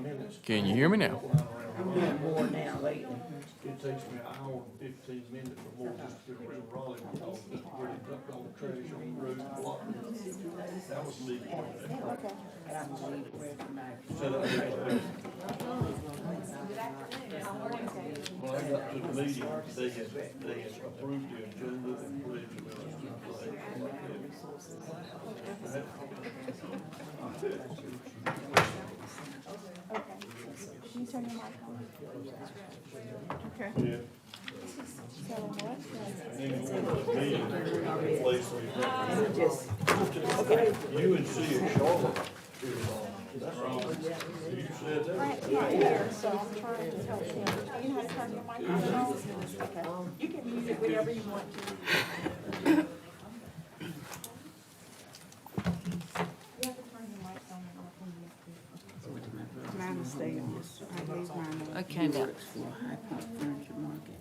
minutes. Can you hear me now? I'm doing more now lately. It takes me an hour and 15 minutes or more just to get around Raleigh because it's pretty dumped all the trash on the road and blocked. That was me. Okay. So that was when I got to the meeting, they had approved the agenda and pledge of allegiance. Okay. Can you turn your mic on? Okay. Yeah. So what? And then you want the meeting place where you UNC in Charlotte. That's right. You said that. Frank's not here, so I'm trying to help him. You know how to turn your mic on? Okay. You can use it whenever you want to. You have to turn your mic on and off when you have to. Mine will stay on this. I leave mine on. Okay, now. For High Park Furniture Market.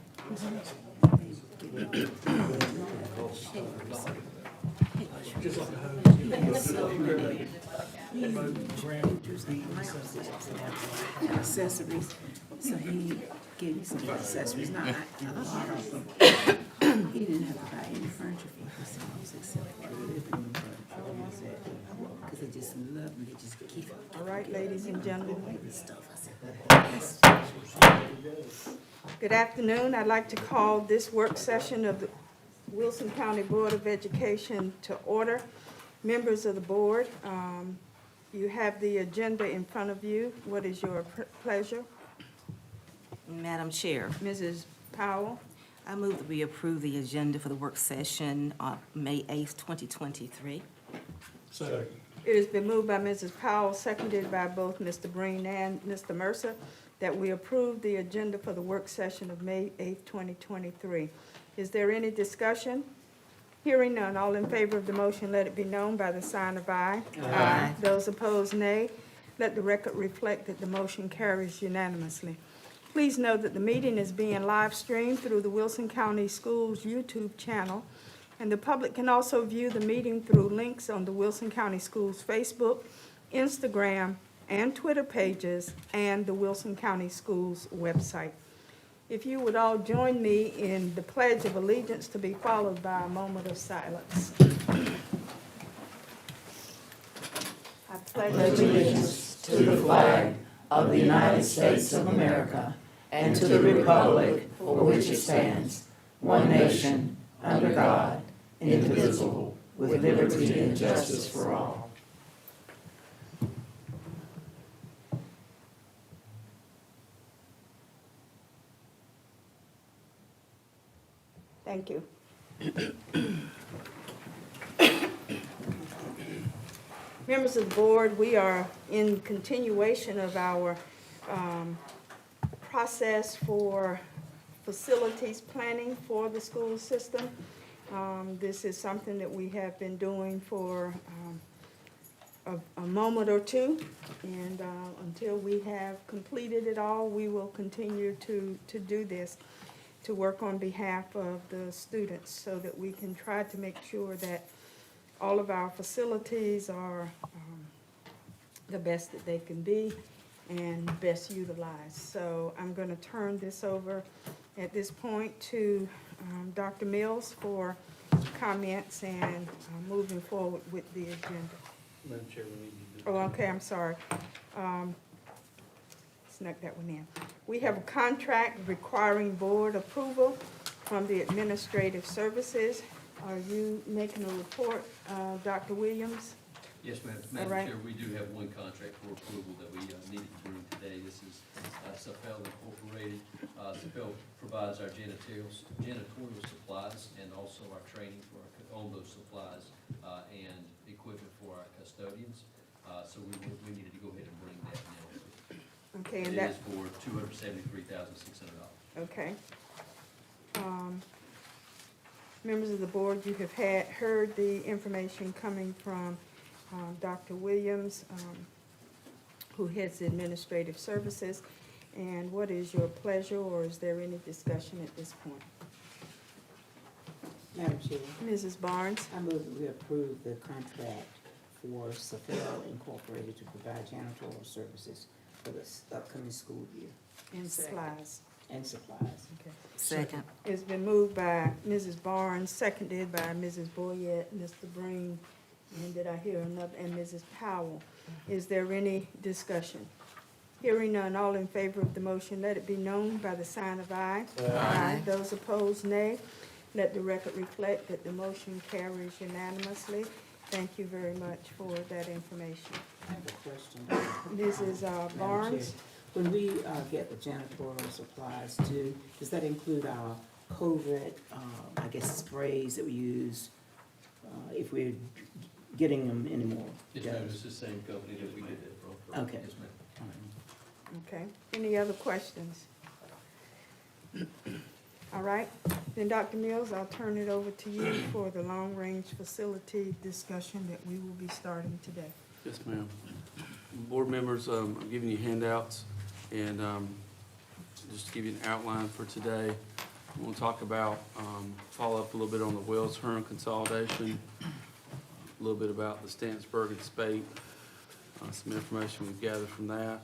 Accessories, so he gave me some accessories, not a lot of them. He didn't have to buy any furniture for his house except for the living room furniture. He said, because they just love them, they just keep it. All right, ladies and gentlemen. Stuff. I said, Good afternoon. I'd like to call this work session of the Wilson County Board of Education to order. Members of the board, you have the agenda in front of you. What is your pleasure? Madam Chair, Mrs. Powell? I move that we approve the agenda for the work session on May 8th, 2023. Second. It has been moved by Mrs. Powell, seconded by both Mr. Breen and Mr. Mercer, that we approve the agenda for the work session of May 8th, 2023. Is there any discussion? Hearing none, all in favor of the motion, let it be known by the sign of aye. Aye. Those opposed, nay. Let the record reflect that the motion carries unanimously. Please note that the meeting is being live streamed through the Wilson County Schools YouTube channel, and the public can also view the meeting through links on the Wilson County Schools Facebook, Instagram, and Twitter pages, and the Wilson County Schools website. If you would all join me in the Pledge of Allegiance, to be followed by a moment of silence. I pledge Allegiance to the flag of the United States of America and to the republic for which it stands, one nation, under God, indivisible, with liberty and justice for all. Thank you. Members of the board, we are in continuation of our process for facilities planning for the school system. This is something that we have been doing for a moment or two, and until we have completed it all, we will continue to do this, to work on behalf of the students so that we can try to make sure that all of our facilities are the best that they can be and best utilized. So I'm going to turn this over at this point to Dr. Mills for comments and moving forward with the agenda. Madam Chair, we need to do. Oh, okay, I'm sorry. Snuck that one in. We have a contract requiring board approval from the Administrative Services. Are you making a report, Dr. Williams? Yes, ma'am. All Madam right. Chair, we do have one contract for approval that we needed to bring today. This is Safel Incorporated. Safel provides our janitorial supplies and also our training on those supplies and equipment for our custodians. So we needed to go ahead and bring that now. Okay, and It that, is for $273,600. okay. Members of the board, you have heard the information coming from Dr. Williams, who heads the Administrative Services. And what is your pleasure, or is there any discussion at this point? Madam Chair, Mrs. Barnes? I move that we approve the contract for Safel Incorporated to provide janitorial services for the upcoming school year And supplies. and supplies. Okay. Second. It's been moved by Mrs. Barnes, seconded by Mrs. Boyette, Mr. Breen, and did I hear another, and Mrs. Powell. Is there any discussion? Hearing none, all in favor of the motion, let it be known by the sign of aye. Aye. Those opposed, nay. Let the record reflect that the motion carries unanimously. Thank you very much for that information. I have a question. Mrs. Madam Barnes? Chair. When we get the janitorial supplies too, does that include our COVID, I guess sprays that we use if we're getting them anymore? Yes, ma'am, it's the same company that we did that from. Okay. Yes, ma'am. Okay, any other questions? All right, then Dr. Mills, I'll turn it over to you for the long-range facility discussion that we will be starting today. Yes, ma'am. Board members, I'm giving you handouts, and just to give you an outline for today, we'll talk about, follow up a little bit on the Wells-Hearn consolidation, a little bit about the Stansburg and Spate, some information we've gathered from that,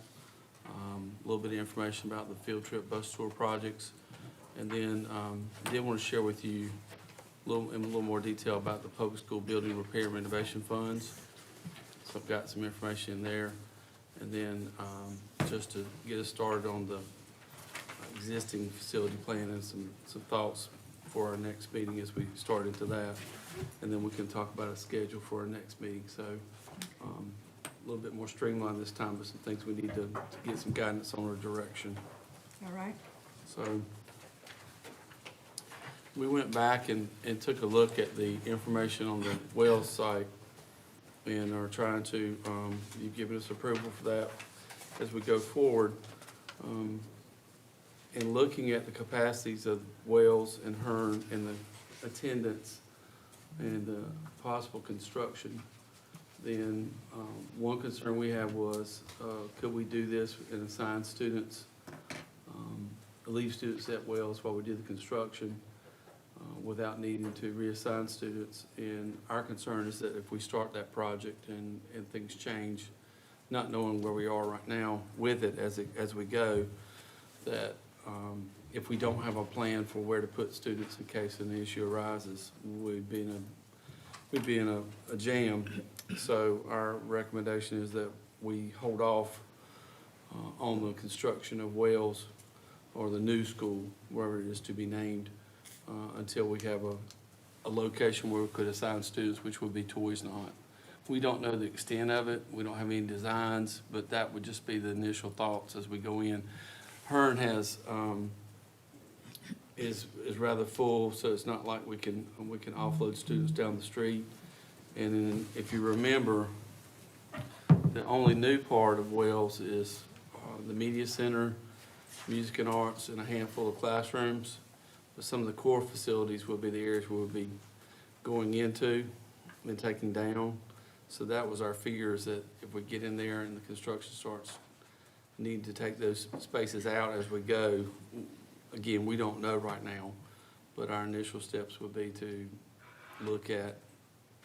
a little bit of information about the field trip bus tour projects, and then I did want to share with you in a little more detail about the public school building repair and renovation funds. So I've got some information in there. And then just to get us started on the existing facility plan and some thoughts for our next meeting as we start into that. And then we can talk about a schedule for our next meeting. So a little bit more streamlined this time, but some things we need to get some guidance on our direction. All right? So we went back and took a look at the information on the Wells site and are trying to, you've given us approval for that as we go forward. And looking at the capacities of Wells and Hearn and the attendance and the possible construction, then one concern we had was, could we do this and assign students, leave students at Wells while we do the construction without needing to reassign students? And our concern is that if we start that project and things change, not knowing where we are right now with it as we go, that if we don't have a plan for where to put students in case an issue arises, we'd be in a jam. So our recommendation is that we hold off on the construction of Wells or the new school, wherever it is to be named, until we have a location where we could assign students, which would be Toys Not. We don't know the extent of it. We don't have any designs, but that would just be the initial thoughts as we go in. Hearn has, is rather full, so it's not like we can offload students down the street. And then if you remember, the only new part of Wells is the media center, music and arts, and a handful of classrooms. But some of the core facilities will be the areas we'll be going into and taking down. So that was our fear, is that if we get in there and the construction starts needing to take those spaces out as we go, again, we don't know right now, but our initial steps would be to look at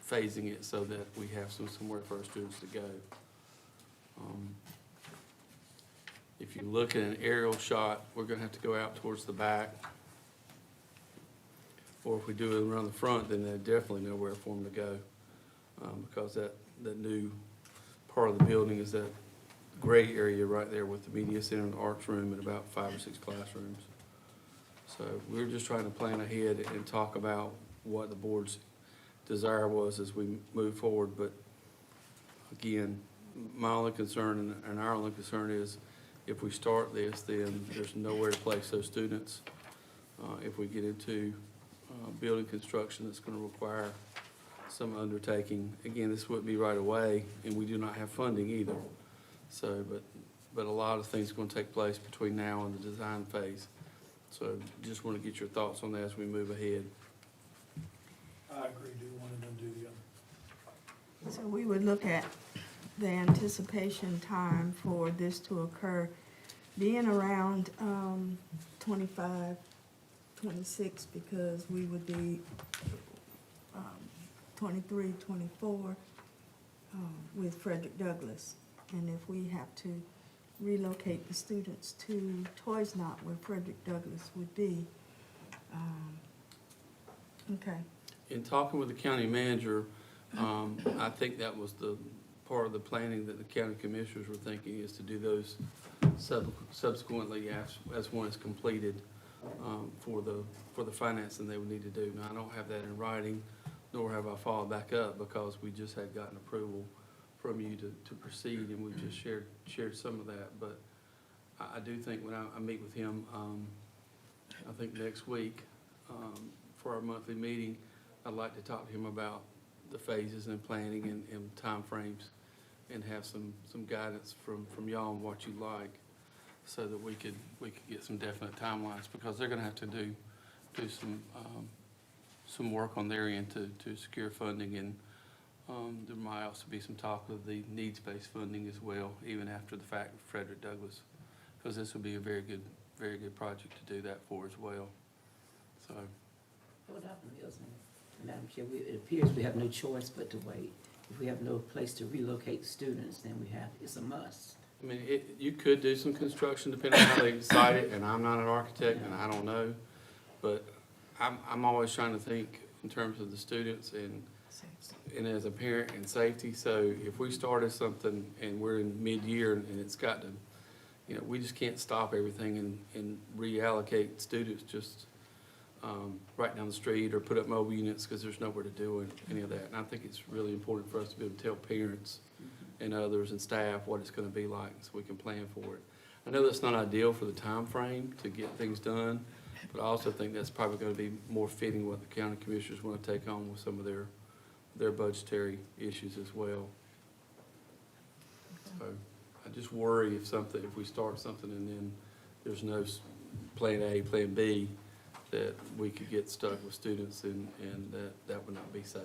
phasing it so that we have somewhere for our students to go. If you look at an aerial shot, we're gonna have to go out towards the back. Or if we do it around the front, then there's definitely nowhere for them to go. Because that new part of the building is that gray area right there with the media center and the arts room and about 5 or 6 classrooms. So we're just trying to plan ahead and talk about what the board's desire was as we move forward. But again, my only concern and our only concern is if we start this, then there's nowhere to place those students. If we get into building construction that's going to require some undertaking, again, this wouldn't be right away, and we do not have funding either. So, but a lot of things are going to take place between now and the design phase. So just want to get your thoughts on that as we move ahead. I agree, do one and then do the other. So we would look at the anticipation time for this to occur being around 25, 26, because we would be 23, 24 with Frederick Douglass. And if we have to relocate the students to Toys Knot where Frederick Douglass would be, okay. In talking with the county manager, I think that was the part of the planning that the county commissioners were thinking, is to do those subsequently as one is completed, for the financing they would need to do. Now, I don't have that in writing, nor have I followed back up, because we just had gotten approval from you to proceed, and we've just shared some of that. But I do think when I meet with him, I think next week, for our monthly meeting, I'd like to talk to him about the phases and planning and timeframes, and have some guidance from y'all on what you like, so that we could get some definite timelines, because they're gonna have to do some work on their end to secure funding, and there might also be some talk of the needs-based funding as well, even after the fact of Frederick Douglass, because this would be a very good project to do that for as well. So, What happened, Madam Chair, it appears we have no choice but to wait. If we have no place to relocate students, then it's a must. I mean, you could do some construction depending on how they decide it, and I'm not an architect and I don't know, but I'm always trying to think in terms of the students and as a parent and safety. So if we started something and we're in mid-year and it's got to, we just can't stop everything and reallocate students just right down the street, or put up mobile units, because there's nowhere to do any of that. And I think it's really important for us to be able to tell parents and others and staff what it's going to be like, so we can plan for it. I know that's not ideal for the time frame to get things done, but I also think that's probably going to be more fitting what the county commissioners want to take on with some of their budgetary issues as well. So I just worry if we start something and then there's no plan A, plan B, that we could get stuck with students, and that would not be safe.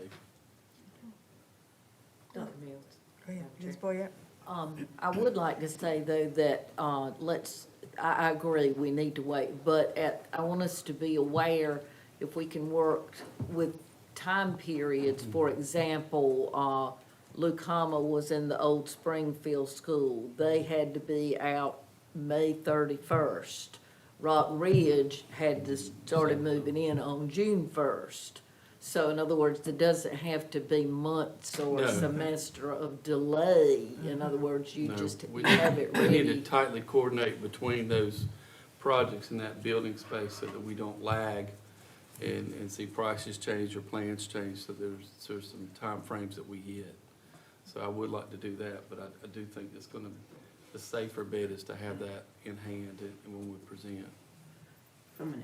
Dr. Mills. Go ahead, Ms. Boyer. I would like to say, though, that, I agree, we need to wait, but I want us to be aware if we can work with time periods. For example, Lucama was in the old Springfield school. They had to be out May 31st. Rock Ridge had to started moving in on June 1st. So in other words, there doesn't have to be months or a semester of delay. In other words, you just have it ready. We need to tightly coordinate between those projects in that building space, so that we don't lag and see prices change or plans change, so there's some time frames that we hit. So I would like to do that, but I do think it's gonna, the safer bet is to have that in hand and when we present. From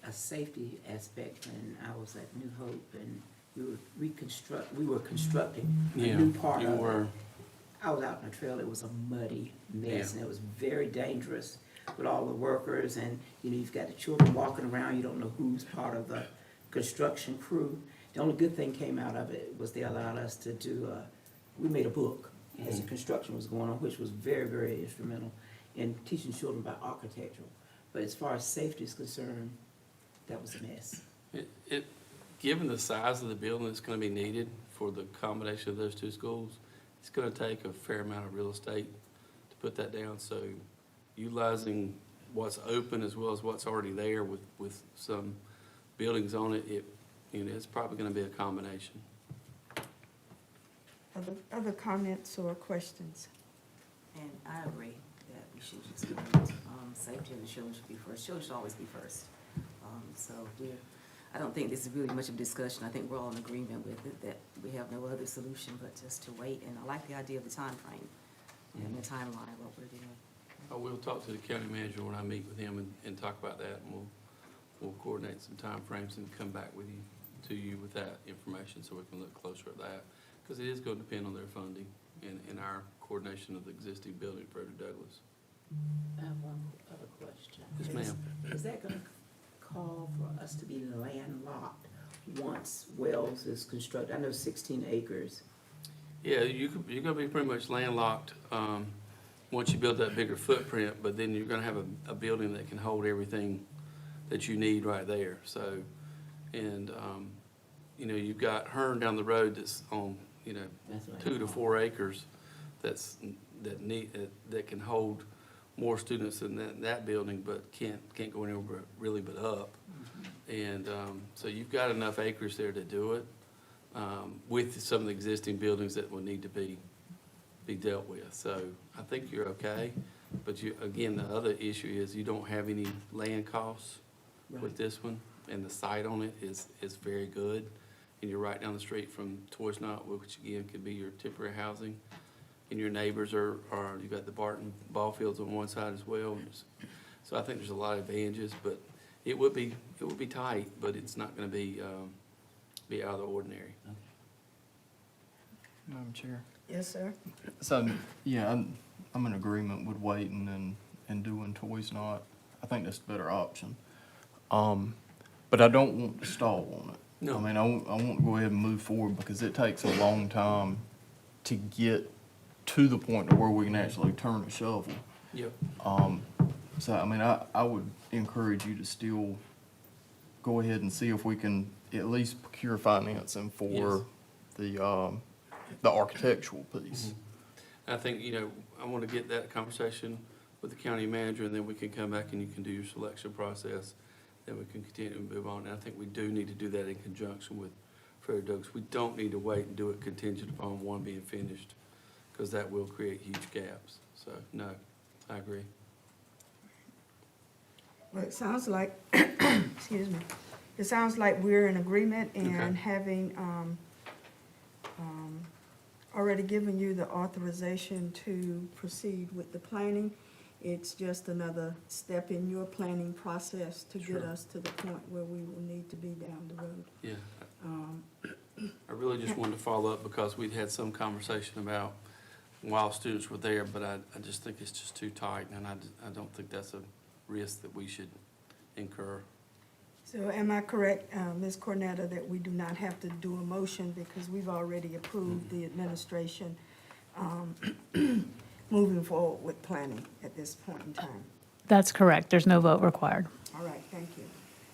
a safety aspect, when I was at New Hope and we were constructing a new part of it. I was out in the trail, it was a muddy mess, and it was very dangerous with all the workers, and you've got the children walking around, you don't know who's part of the construction crew. The only good thing came out of it was they allowed us to do, we made a book as the construction was going on, which was very, very instrumental in teaching children about architecture. But as far as safety is concerned, that was a mess. Given the size of the building that's gonna be needed for the combination of those two schools, it's gonna take a fair amount of real estate to put that down. So utilizing what's open as well as what's already there with some buildings on it, it's probably gonna be a combination. Other comments or questions? And I agree that we should just, safety of the children should be first. Children should always be first. So I don't think this is really much of a discussion. I think we're all in agreement with it, that we have no other solution but just to wait. And I like the idea of the time frame and the timeline of what we're doing. I will talk to the county manager when I meet with him and talk about that, and we'll coordinate some time frames and come back to you with that information, so we can look closer at that. Because it is going to depend on their funding and our coordination of the existing building for Frederick Douglass. I have one other question. Yes, ma'am. Is that gonna call for us to be landlocked once Wells is constructed? I know 16 acres. Yeah, you're gonna be pretty much landlocked, once you build that bigger footprint, but then you're gonna have a building that can hold everything that you need right there. So, and, you've got Hearn down the road that's on, you know, That's right. 2 to 4 acres that can hold more students than that building, but can't go anywhere really but up. And, so you've got enough acres there to do it, with some of the existing buildings that will need to be dealt with. So I think you're okay, but again, the other issue is you don't have any land costs with this one, and the site on it is very good. And you're right down the street from Toys Not, which again could be your temporary housing. And your neighbors you've got the Barton ball fields on one side as well. So I think there's a lot of advantages, but it would be tight, but it's not gonna be out of the ordinary. Madam Chair. Yes, sir. So, yeah, I'm in agreement with waiting and doing Toys Not. I think that's the better option. But I don't want to stall on it. No. I mean, I want to go ahead and move forward because it takes a long time to get to the point where we can actually turn a shovel. Yep. So, I mean, I would encourage you to still go ahead and see if we can at least procure financing for the architectural piece. I think, I want to get that conversation with the county manager, and then we can come back and you can do your selection process. Then we can continue to move on. And I think we do need to do that in conjunction with Frederick Douglass. We don't need to wait and do it contingent upon one being finished, because that will create huge gaps. So, no, I agree. Well, it sounds like, excuse me, it sounds like we're in agreement and Okay. having, already given you the authorization to proceed with the planning. It's just another step in your planning process to get Sure. us to the point where we will need to be down the road. Yeah. I really just wanted to follow up because we'd had some conversation about while students were there, but I just think it's just too tight, and I don't think that's a risk that we should incur. So am I correct, Ms. Cornetta, that we do not have to do a motion because we've already approved the administration moving forward with planning at this point in time? That's correct. There's no vote required. All right, thank you.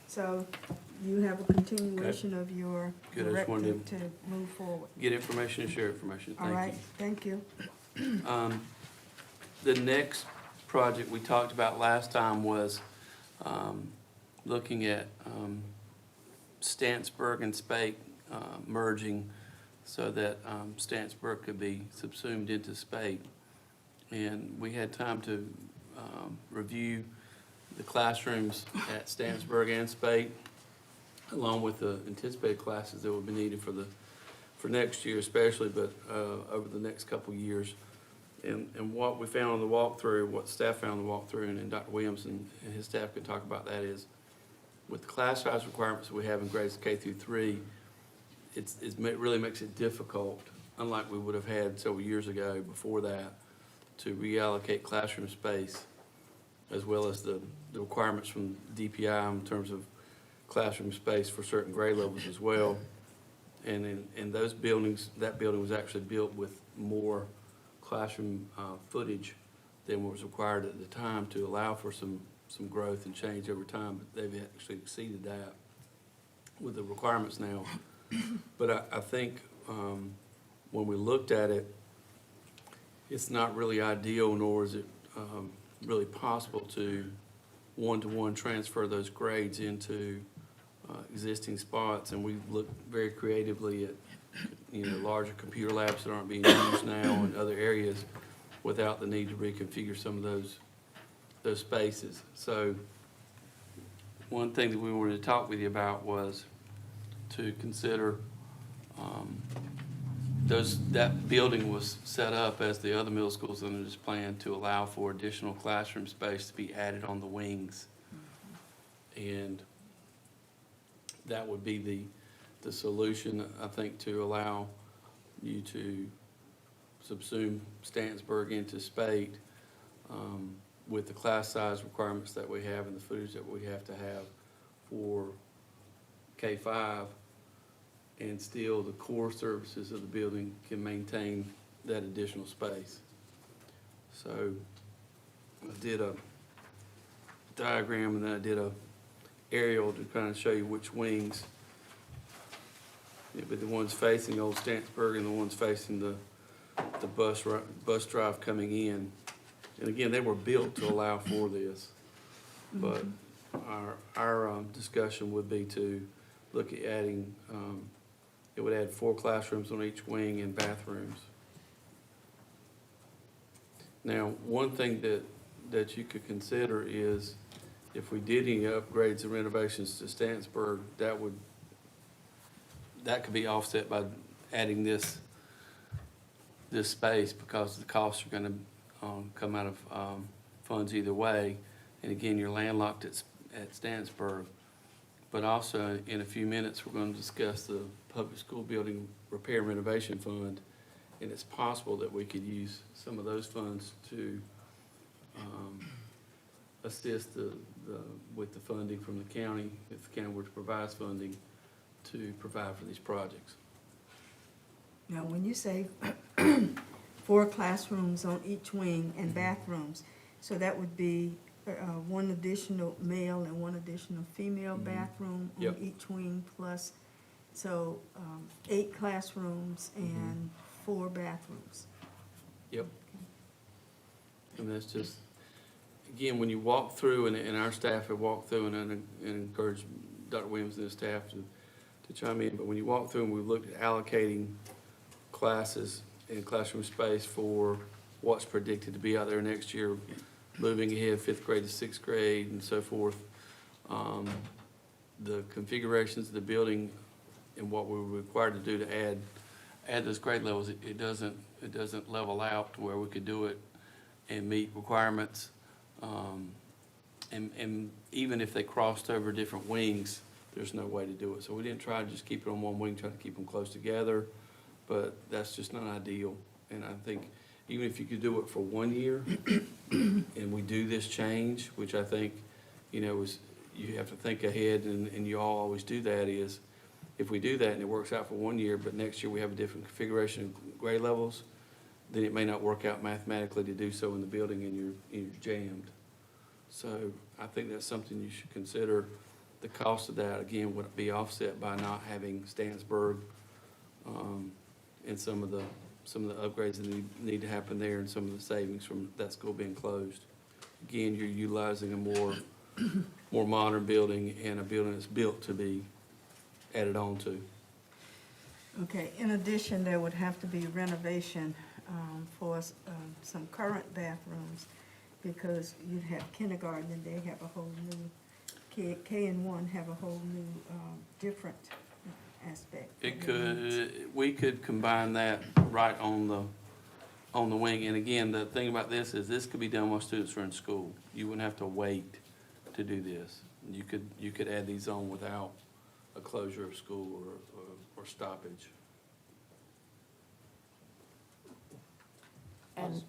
So you have a continuation of your Good, I just wanted directive to move forward. Get information and share information. All Thank right, you. thank you. The next project we talked about last time was looking at Stantsburg and Spake merging so that Stantsburg could be subsumed into Spake. And we had time to review the classrooms at Stantsburg and Spake, along with the anticipated classes that would be needed for next year especially, but over the next couple of years. And what we found on the walkthrough, what staff found on the walkthrough, and Dr. Williams and his staff could talk about that, is with the class size requirements we have in grades K through 3, it really makes it difficult, unlike we would have had several years ago before that, to reallocate classroom space, as well as the requirements from DPI in terms of classroom space for certain grade levels as well. And in those buildings, that building was actually built with more classroom footage than what was required at the time to allow for some growth and change over time, but they've actually exceeded that with the requirements now. But I think when we looked at it, it's not really ideal, nor is it really possible to one-to-one transfer those grades into existing spots. And we've looked very creatively at, larger computer labs that aren't being used now in other areas without the need to reconfigure some of those spaces. So one thing that we wanted to talk with you about was to consider that building was set up as the other middle schools under this plan to allow for additional classroom space to be added on the wings. And that would be the solution, I think, to allow you to subsume Stantsburg into Spate with the class size requirements that we have and the footage that we have to have for K-5, and still the core services of the building can maintain that additional space. So I did a diagram and then I did a aerial to kind of show you which wings Yeah, but the ones facing Old Stansburg and the ones facing the bus drive coming in. And again, they were built to allow for this. But our discussion would be to look at adding, it would add 4 classrooms on each wing and bathrooms. Now, one thing that you could consider is if we did any upgrades and renovations to Stansburg, that could be offset by adding this space, because the costs are gonna come out of funds either way. And again, you're landlocked at Stansburg. But also, in a few minutes, we're gonna discuss the public school building repair and renovation fund. And it's possible that we could use some of those funds to assist with the funding from the county, if the county were to provide funding to provide for these projects. Now, when you say 4 classrooms on each wing and bathrooms, so that would be 1 additional male and 1 additional female bathroom on Yep. each wing plus, so 8 classrooms and 4 bathrooms. Yep. And that's just, again, when you walk through, and our staff have walked through, and encourage Dr. Williams and his staff to chime in, but when you walk through and we've looked at allocating classes and classroom space for what's predicted to be out there next year, moving ahead 5th grade to 6th grade and so forth, the configurations of the building and what we were required to do to add those grade levels, it doesn't level out to where we could do it and meet requirements. And even if they crossed over different wings, there's no way to do it. So we didn't try to just keep it on one wing, try to keep them close together, but that's just not ideal. And I think even if you could do it for 1 year and we do this change, which I think, is, you have to think ahead, and you all always do that, is if we do that and it works out for 1 year, but next year we have a different configuration of grade levels, then it may not work out mathematically to do so in the building, and you're jammed. So I think that's something you should consider. The cost of that, again, would be offset by not having Stansburg, and some of the upgrades that need to happen there, and some of the savings from that school being closed. Again, you're utilizing a more modern building, and a building that's built to be added on to. Okay, in addition, there would have to be renovation for some current bathrooms, because you'd have kindergarten and they have a whole new, K and 1 have a whole new, different aspect. We could combine that right on the wing. And again, the thing about this is this could be done while students are in school. You wouldn't have to wait to do this. You could add these on without a closure of school or stoppage. And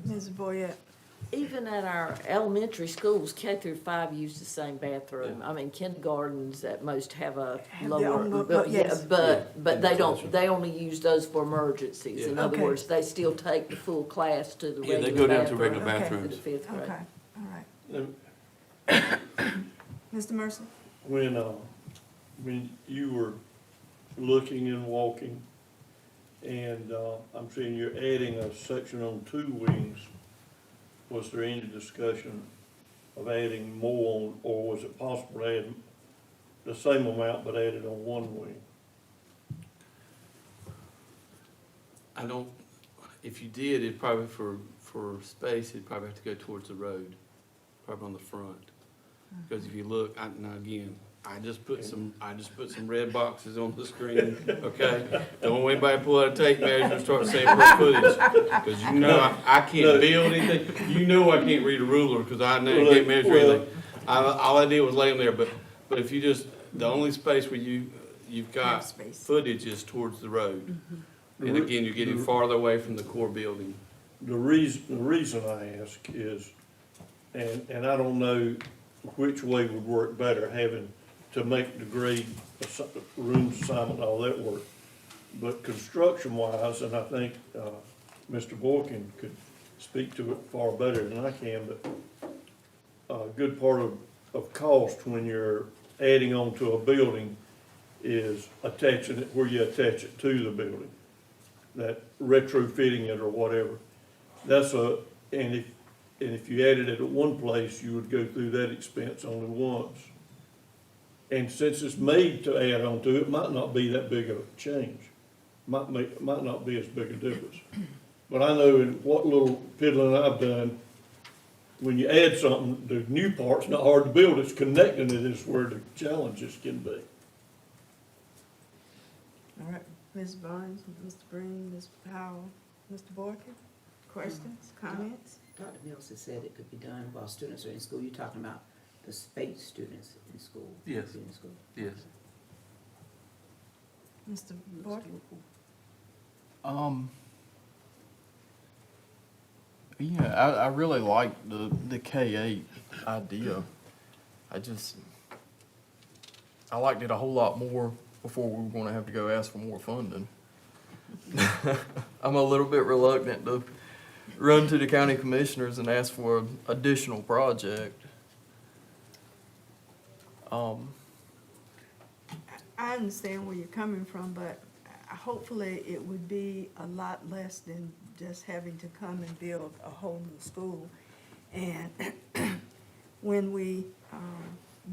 Ms. Boyette, even at our elementary schools, K through 5 use the same bathroom. I mean, kindergartens at most have a Have their own lower, little- yes. but they don't, they only use those for emergencies. In Yeah. other Okay. words, they still take the full class to the Yeah, regular they go down to bathroom, regular Okay. to bathrooms. the 5th grade. okay, all right. And Mr. Mercer? when you were looking and walking, and I'm seeing you're adding a section on 2 wings, was there any discussion of adding more on, or was it possible to add the same amount but add it on 1 wing? I don't, if you did, it'd probably for space, it'd probably have to go towards the road, probably on the front. Because if you look, now again, I just put some red boxes on the screen, okay? Don't want anybody to pull out a tape measure and start saying for footage, because I can't build anything. You know I can't read a ruler, because I can't measure anything. All I did was lay them there, but if you just, the only space where you've got Have space. footage is towards the road. And again, you're getting farther away from the core building. The reason I ask is, and I don't know which way would work better, having to make the grade, room assignment, all that work. But construction-wise, and I think Mr. Boykin could speak to it far better than I can, but a good part of cost when you're adding on to a building is attaching it where you attach it to the building. That retrofitting it or whatever. And if you added it at one place, you would go through that expense only once. And since it's made to add on to, it might not be that big of a change. Might not be as big a difference. But I know in what little fiddling I've done, when you add something, the new part's not hard to build, it's connecting it is where the challenges can be. All right, Ms. Barnes, Mr. Breen, Ms. Powell, Mr. Borkin, questions, comments? Dr. Mills has said it could be done while students are in school. You're talking about the spate students in school? Yes. In school. Yes. Mr. Borkin? Yeah, I really like the K-8 idea. I liked it a whole lot more before we were gonna have to go ask for more funding. I'm a little bit reluctant to run to the county commissioners and ask for an additional project. I understand where you're coming from, but hopefully it would be a lot less than just having to come and build a whole new school. And when we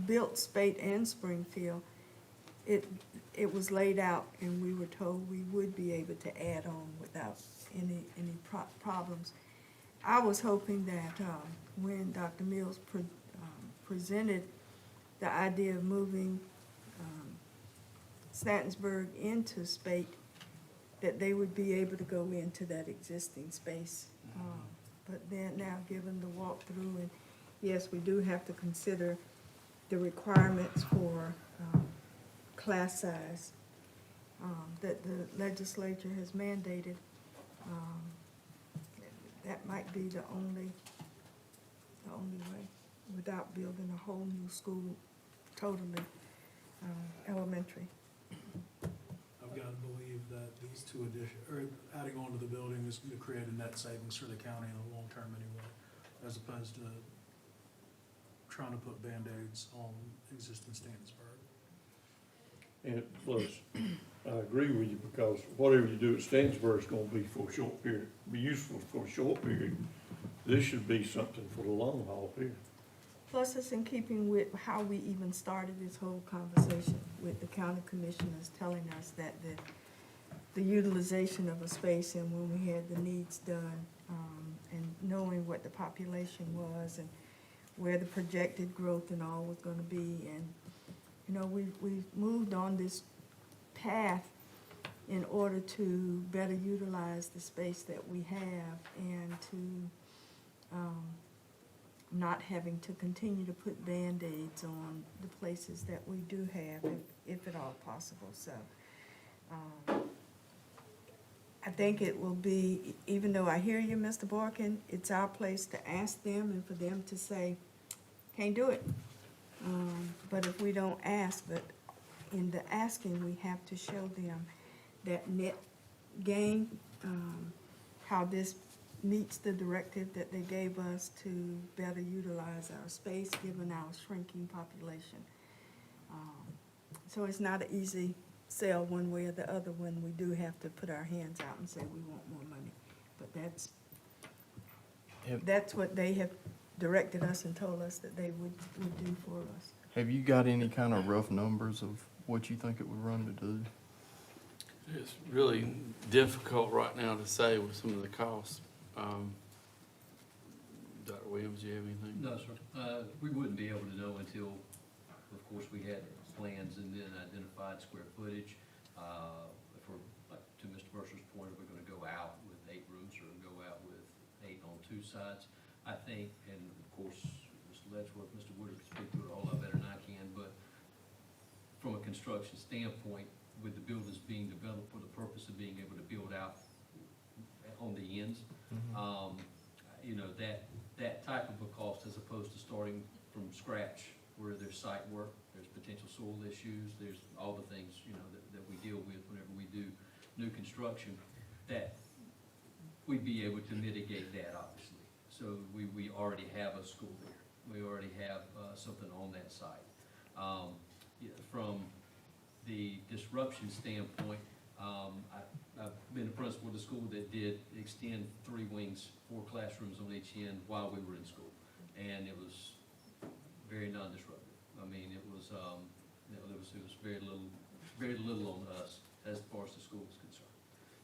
built Spate and Springfield, it was laid out and we were told we would be able to add on without any problems. I was hoping that when Dr. Mills presented the idea of moving Stantonsburg into Spate, that they would be able to go into that existing space. But then now, given the walkthrough, and yes, we do have to consider the requirements for class size that the legislature has mandated, that might be the only way, without building a whole new school, totally elementary. I've got to believe that these two adding on to the building is going to create a net savings for the county in the long term anyway, as opposed to trying to put Band-Aids on existing Stantonsburg. And plus, I agree with you, because whatever you do at Stantonsburg is gonna be for a short period, be useful for a short period. This should be something for the long haul here. Plus, it's in keeping with how we even started this whole conversation with the county commissioners telling us that the utilization of a space and when we had the needs done, and knowing what the population was and where the projected growth and all was gonna be. And, you know, we've moved on this path in order to better utilize the space that we have and to, not having to continue to put Band-Aids on the places that we do have, if at all possible. So I think it will be, even though I hear you, Mr. Borkin, it's our place to ask them and for them to say, can't do it. But if we don't ask, but in the asking, we have to show them that net gain, how this meets the directive that they gave us to better utilize our space given our shrinking population. So it's not an easy sell one way or the other when we do have to put our hands out and say we want more money. But that's what they have directed us and told us that they would do for us. Have you got any kind of rough numbers of what you think it would run to do? It's really difficult right now to say with some of the costs. Dr. Williams, do you have anything? No, sir. We wouldn't be able to know until, of course, we had plans and then identified square footage. If we're, like, to Mr. Mercer's point, if we're gonna go out with 8 rooms or go out with 8 on 2 sides, I think, and of course, Mr. Letchworth, Mr. Woodard can speak to it a whole lot better than I can, but from a construction standpoint, with the buildings being developed for the purpose of being able to build out on the ends, you know, that type of a cost as opposed to starting from scratch where there's site work, there's potential soil issues, there's all the things, you know, that we deal with whenever we do new construction, that we'd be able to mitigate that, obviously. So we already have a school there. We already have something on that site. Yeah, from the disruption standpoint, I've been a principal of the school that did extend 3 wings, 4 classrooms on each end while we were in school. And it was very non-disruptive. I mean, it was, there was very little on us as far as the school was concerned.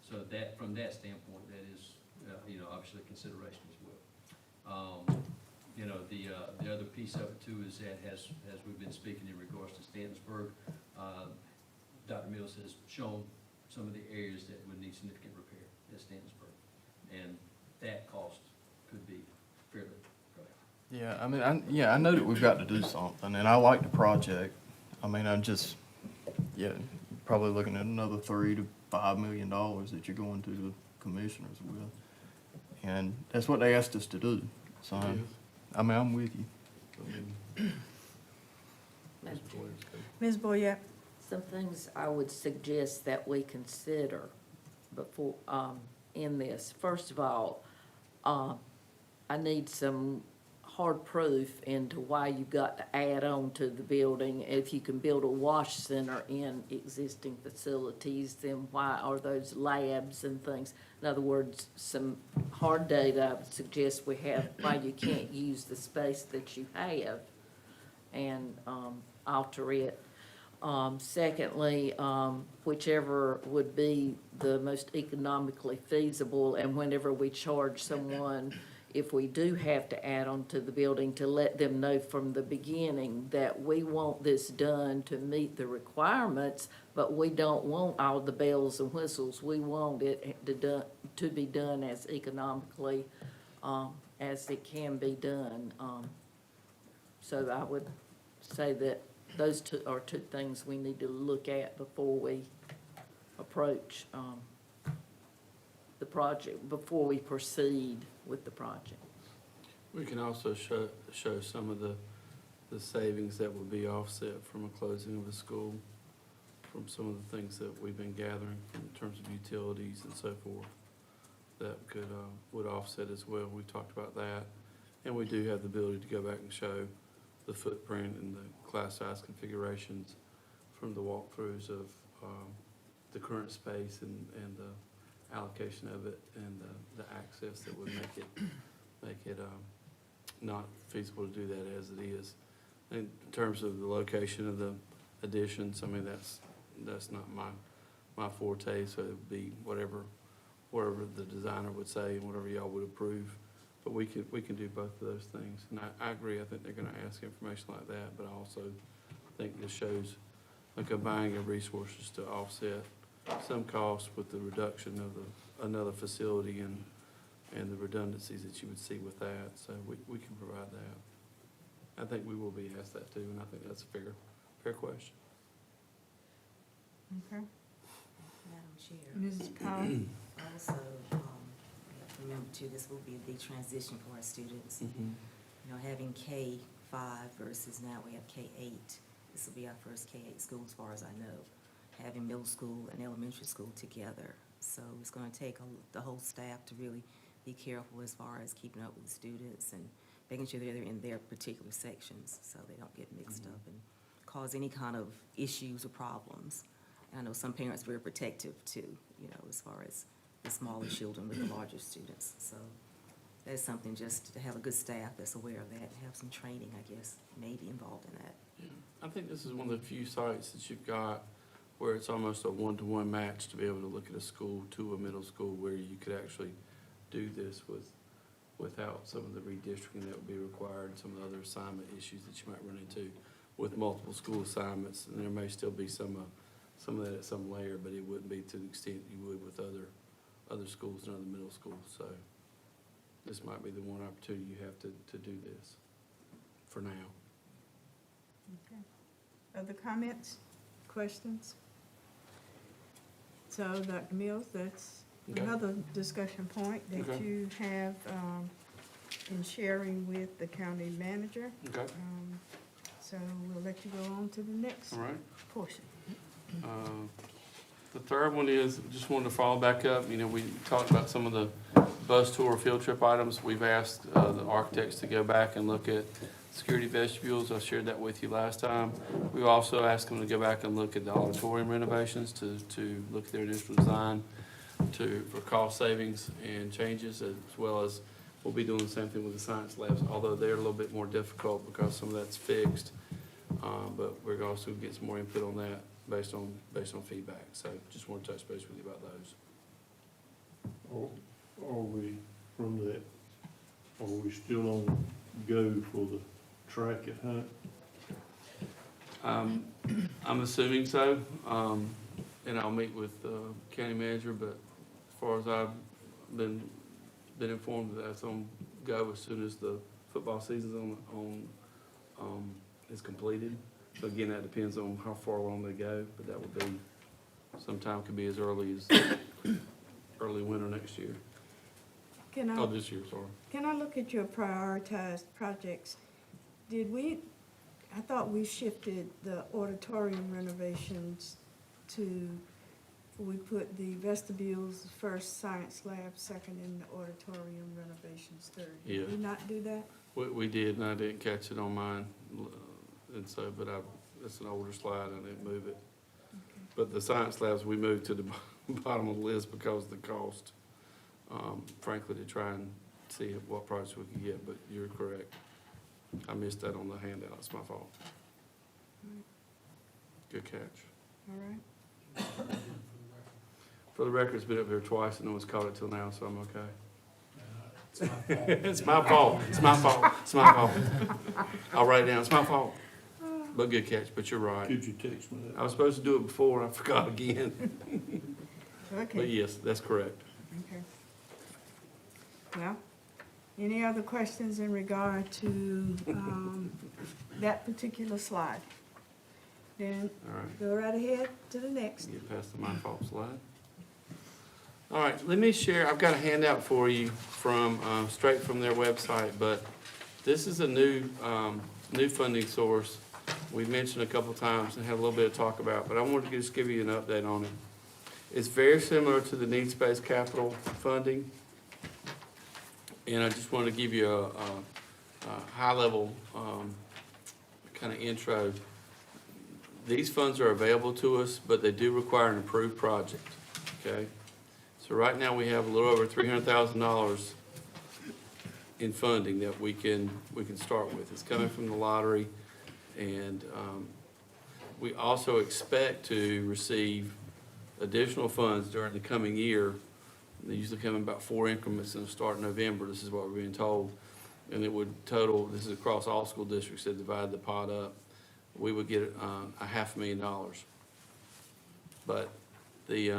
So that, from that standpoint, that is, obviously a consideration as well. The other piece of it too is that as we've been speaking in regards to Stantonsburg, Dr. Mills has shown some of the areas that would need significant repair at Stantonsburg. And that cost could be fairly high. Yeah, I mean, I know that we've got to do something, and I like the project. I mean, I'm just, probably looking at another $3 to $5 million that you're going to the commissioners with. And that's what they asked us to do, so, I mean, I'm with you. Ms. Boyer? Some things I would suggest that we consider before, in this. First of all, I need some hard proof into why you got to add on to the building. If you can build a wash center in existing facilities, then why are those labs and things? In other words, some hard data I would suggest we have why you can't use the space that you have and alter it. Secondly, whichever would be the most economically feasible, and whenever we charge someone, if we do have to add on to the building, to let them know from the beginning that we want this done to meet the requirements, but we don't want all the bells and whistles. We want it to be done as economically as it can be done. So I would say that those are two things we need to look at before we approach the project, before we proceed with the project. We can also show some of the savings that would be offset from a closing of a school, from some of the things that we've been gathering in terms of utilities and so forth, that would offset as well. We've talked about that. And we do have the ability to go back and show the footprint and the class size configurations from the walkthroughs of the current space and the allocation of it, and the access that would make it not feasible to do that as it is. In terms of the location of the additions, I mean, that's not my forte, so it would be whatever the designer would say and whatever y'all would approve. But we can do both of those things. And I agree, I think they're gonna ask information like that, but I also think this shows a combining of resources to offset some costs with the reduction of another facility and the redundancies that you would see with that. So we can provide that. I think we will be asked that too, and I think that's a fair question. Okay. Madam Chair, Mrs. Powell? also, remember too, this will be a big transition for our students. Having K-5 versus now we have K-8. This will be our first K-8 school as far as I know. Having middle school and elementary school together. So it's gonna take the whole staff to really be careful as far as keeping up with the students and making sure they're in their particular sections so they don't get mixed up and cause any kind of issues or problems. And I know some parents are very protective too, as far as the smaller children with the larger students. So that's something just to have a good staff that's aware of that, and have some training, I guess, maybe involved in that. Yeah, I think this is one of the few sites that you've got where it's almost a one-to-one match to be able to look at a school to a middle school where you could actually do this without some of the redistricting that would be required, and some of the other assignment issues that you might run into with multiple school assignments. And there may still be some of that at some layer, but it wouldn't be to the extent you would with other schools and other middle schools. So this might be the one opportunity you have to do this for now. Okay. Other comments, questions? So, Dr. Mills, that's Okay. another discussion point that Okay. you have in sharing with the county manager. Okay, So we'll let you go on to the next all right. portion. The third one is, just wanted to follow back up, we talked about some of the bus tour field trip items, we've asked the architects to go back and look at security vestibules. I shared that with you last time. We also asked them to go back and look at the auditorium renovations to look at their initial design for cost savings and changes, as well as we'll be doing the same thing with the science labs, although they're a little bit more difficult because some of that's fixed. But we're also get some more input on that based on feedback. So just want to touch base with you about those. Are we, from that, are we still on go for the track at Hunt? I'm assuming so, and I'll meet with the county manager, but as far as I've been informed, that's on go as soon as the football season's is completed. So again, that depends on how far along they go, but that would be, sometime could be as early as early winter next year. This year, sorry. Can I look at your prioritized projects? I thought we shifted the auditorium renovations to, we put the vestibules first, science lab second, and the auditorium renovations third. Yeah. Did we not do that? We did, and I didn't catch it on mine, and so, but it's an older slide, I didn't move it. Okay. But the science labs, we moved to the bottom of the list because of the cost, frankly, to try and see what projects we could get, but you're correct. I missed that on the handout, it's my fault. Good catch. All right. For the record, it's been up here twice, and no one's caught it till now, so I'm okay. It's my fault. It's my fault, it's my fault, it's my fault. I'll write it down, it's my fault. But good catch, but you're right. Could you text me I that? was supposed to do it before, and I forgot again. But Okay, yes, that's correct. okay. Well, any other questions in regard to, that particular slide? Then All right. go right ahead to the next. Get past the my fault slide. All right, let me share, I've got a handout for you from, straight from their website, but this is a new funding source. We've mentioned a couple times and had a little bit of talk about, but I wanted to just give you an update on it. It's very similar to the needs-based capital funding. And I just wanted to give you a high-level kind of intro. These funds are available to us, but they do require an approved project, okay? So right now, we have a little over $300,000 in funding that we can start with. It's coming from the lottery, and we also expect to receive additional funds during the coming year. They usually come in about 4 increments and start in November. This is what we're being told. And it would total, this is across all school districts, that divide the pot up. We would get $500,000. But the,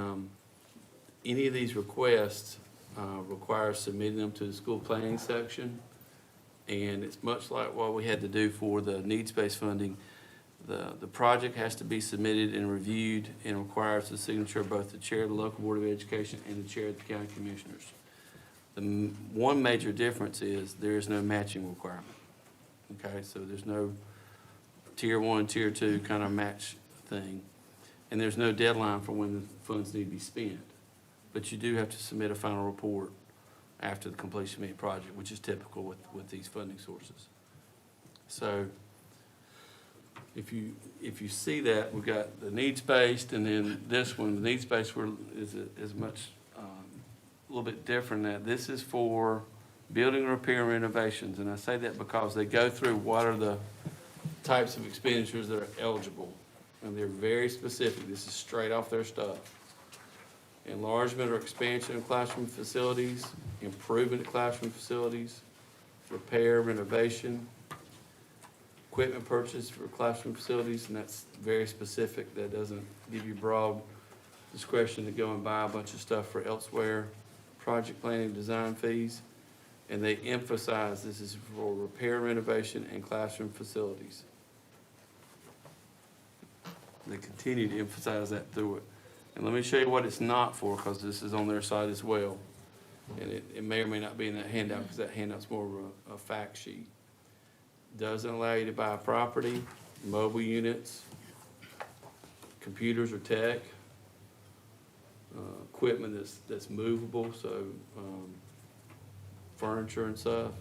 any of these requests require submitting them to the school planning section. And it's much like what we had to do for the needs-based funding. The project has to be submitted and reviewed and requires the signature of both the chair of the local board of education and the chair of the county commissioners. The one major difference is there is no matching requirement. Okay, so there's no tier 1, tier 2 kind of match thing. And there's no deadline for when the funds need to be spent. But you do have to submit a final report after the completion of the project, which is typical with these funding sources. So if you see that, we've got the needs-based, and then this one, the needs-based is much, a little bit different than that. This is for building repair and renovations, and I say that because they go through what are the types of expenditures that are eligible, and they're very specific. This is straight off their stuff. Enlargement or expansion of classroom facilities, improvement of classroom facilities, repair, renovation, equipment purchase for classroom facilities, and that's very specific. That doesn't give you broad discretion to go and buy a bunch of stuff for elsewhere. Project planning, design fees, and they emphasize this is for repair, renovation, and classroom facilities. They continue to emphasize that through it. And let me show you what it's not for, because this is on their side as well. And it may or may not be in that handout, because that handout's more of a fact sheet. Doesn't allow you to buy property, mobile units, computers or tech, equipment that's movable, so furniture and stuff.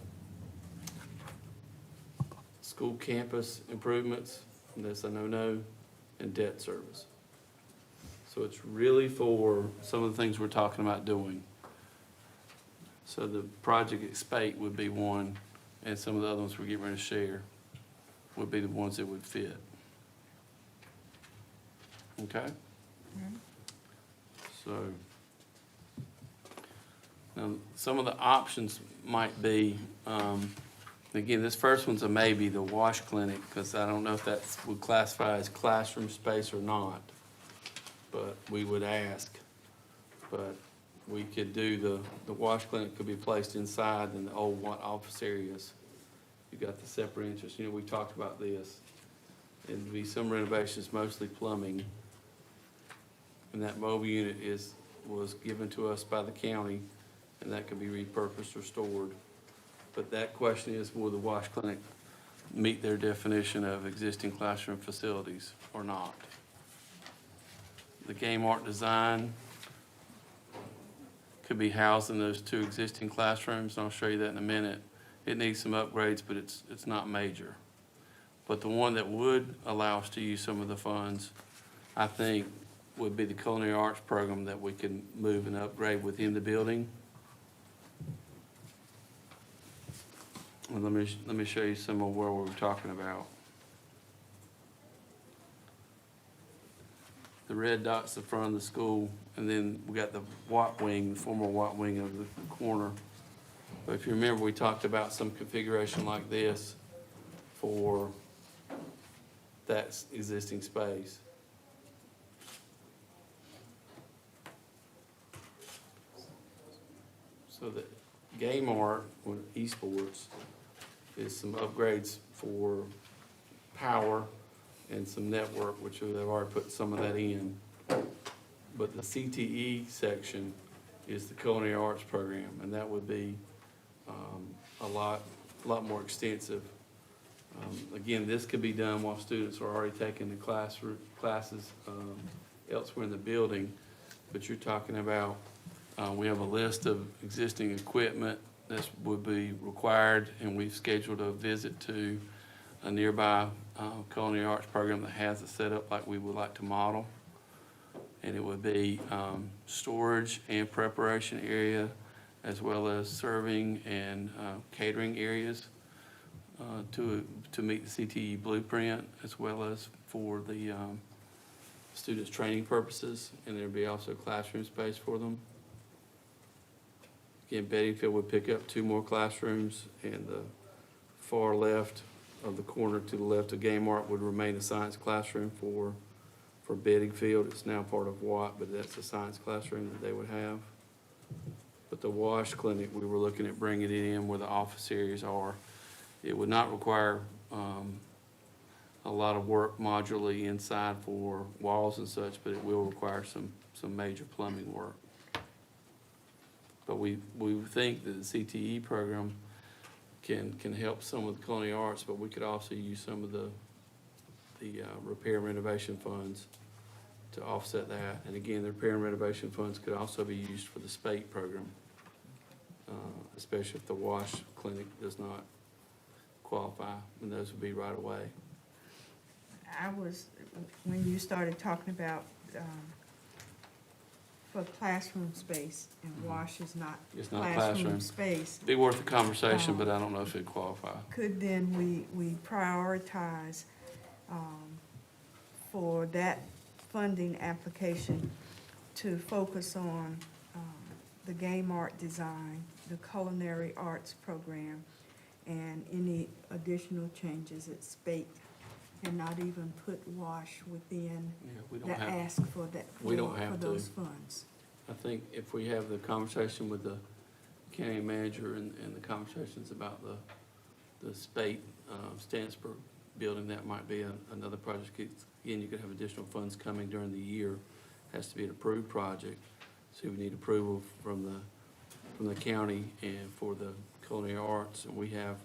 School campus improvements, that's a no-no, and debt service. So it's really for some of the things we're talking about doing. So the project at Spate would be one, and some of the other ones we're getting ready to share would be the ones that would fit. Okay? So, now, some of the options might be, again, this first one's a maybe, the wash clinic, because I don't know if that would classify as classroom space or not, but we would ask. But we could do the wash clinic could be placed inside in the old office areas. You got the separate entrance, we talked about this. It'd be some renovations, mostly plumbing. And that mobile unit was given to us by the county, and that could be repurposed or stored. But that question is, will the wash clinic meet their definition of existing classroom facilities or not? The game art design could be housed in those 2 existing classrooms, and I'll show you that in a minute. It needs some upgrades, but it's not major. But the one that would allow us to use some of the funds, I think, would be the culinary arts program that we can move and upgrade within the building. And let me show you some of where we're talking about. The red dot's the front of the school, and then we got the white wing, the former white wing of the corner. But if you remember, we talked about some configuration like this for that existing space. So the game art, or esports, is some upgrades for power and some network, which they've already put some of that in. But the CTE section is the culinary arts program, and that would be a lot more extensive. Again, this could be done while students are already taking the classes elsewhere in the building, but you're talking about, we have a list of existing equipment that would be required, and we've scheduled a visit to a nearby culinary arts program that has a setup like we would like to model. And it would be storage and preparation area, as well as serving and catering areas to meet the CTE blueprint, as well as for the students' training purposes, and there'd be also classroom space for them. Again, Bedingfield would pick up 2 more classrooms, and the far left of the corner to the left of Game Art would remain a science classroom for Bedingfield. It's now part of Watt, but that's a science classroom that they would have. But the wash clinic, we were looking at bringing it in where the office areas are. It would not require a lot of work modularly inside for walls and such, but it will require some major plumbing work. But we think that the CTE program can help some of the culinary arts, but we could also use some of the repair and renovation funds to offset that. And again, the repair and renovation funds could also be used for the SPATE program, especially if the wash clinic does not qualify, and those would be right away. When you started talking about for classroom space, and wash is not It's not classroom classroom. space, Be worth a conversation, but I don't know if it'd qualify. could then we prioritize for that funding application to focus on the game art design, the culinary arts program, and any additional changes at SPATE, and not even put wash within Yeah, we don't the have, ask for that, we don't for have to. those funds. I think if we have the conversation with the county manager and the conversations about the SPATE, Stansburg building, that might be another project. Again, you could have additional funds coming during the year. Has to be an approved project, so we need approval from the county and for the culinary arts, and we have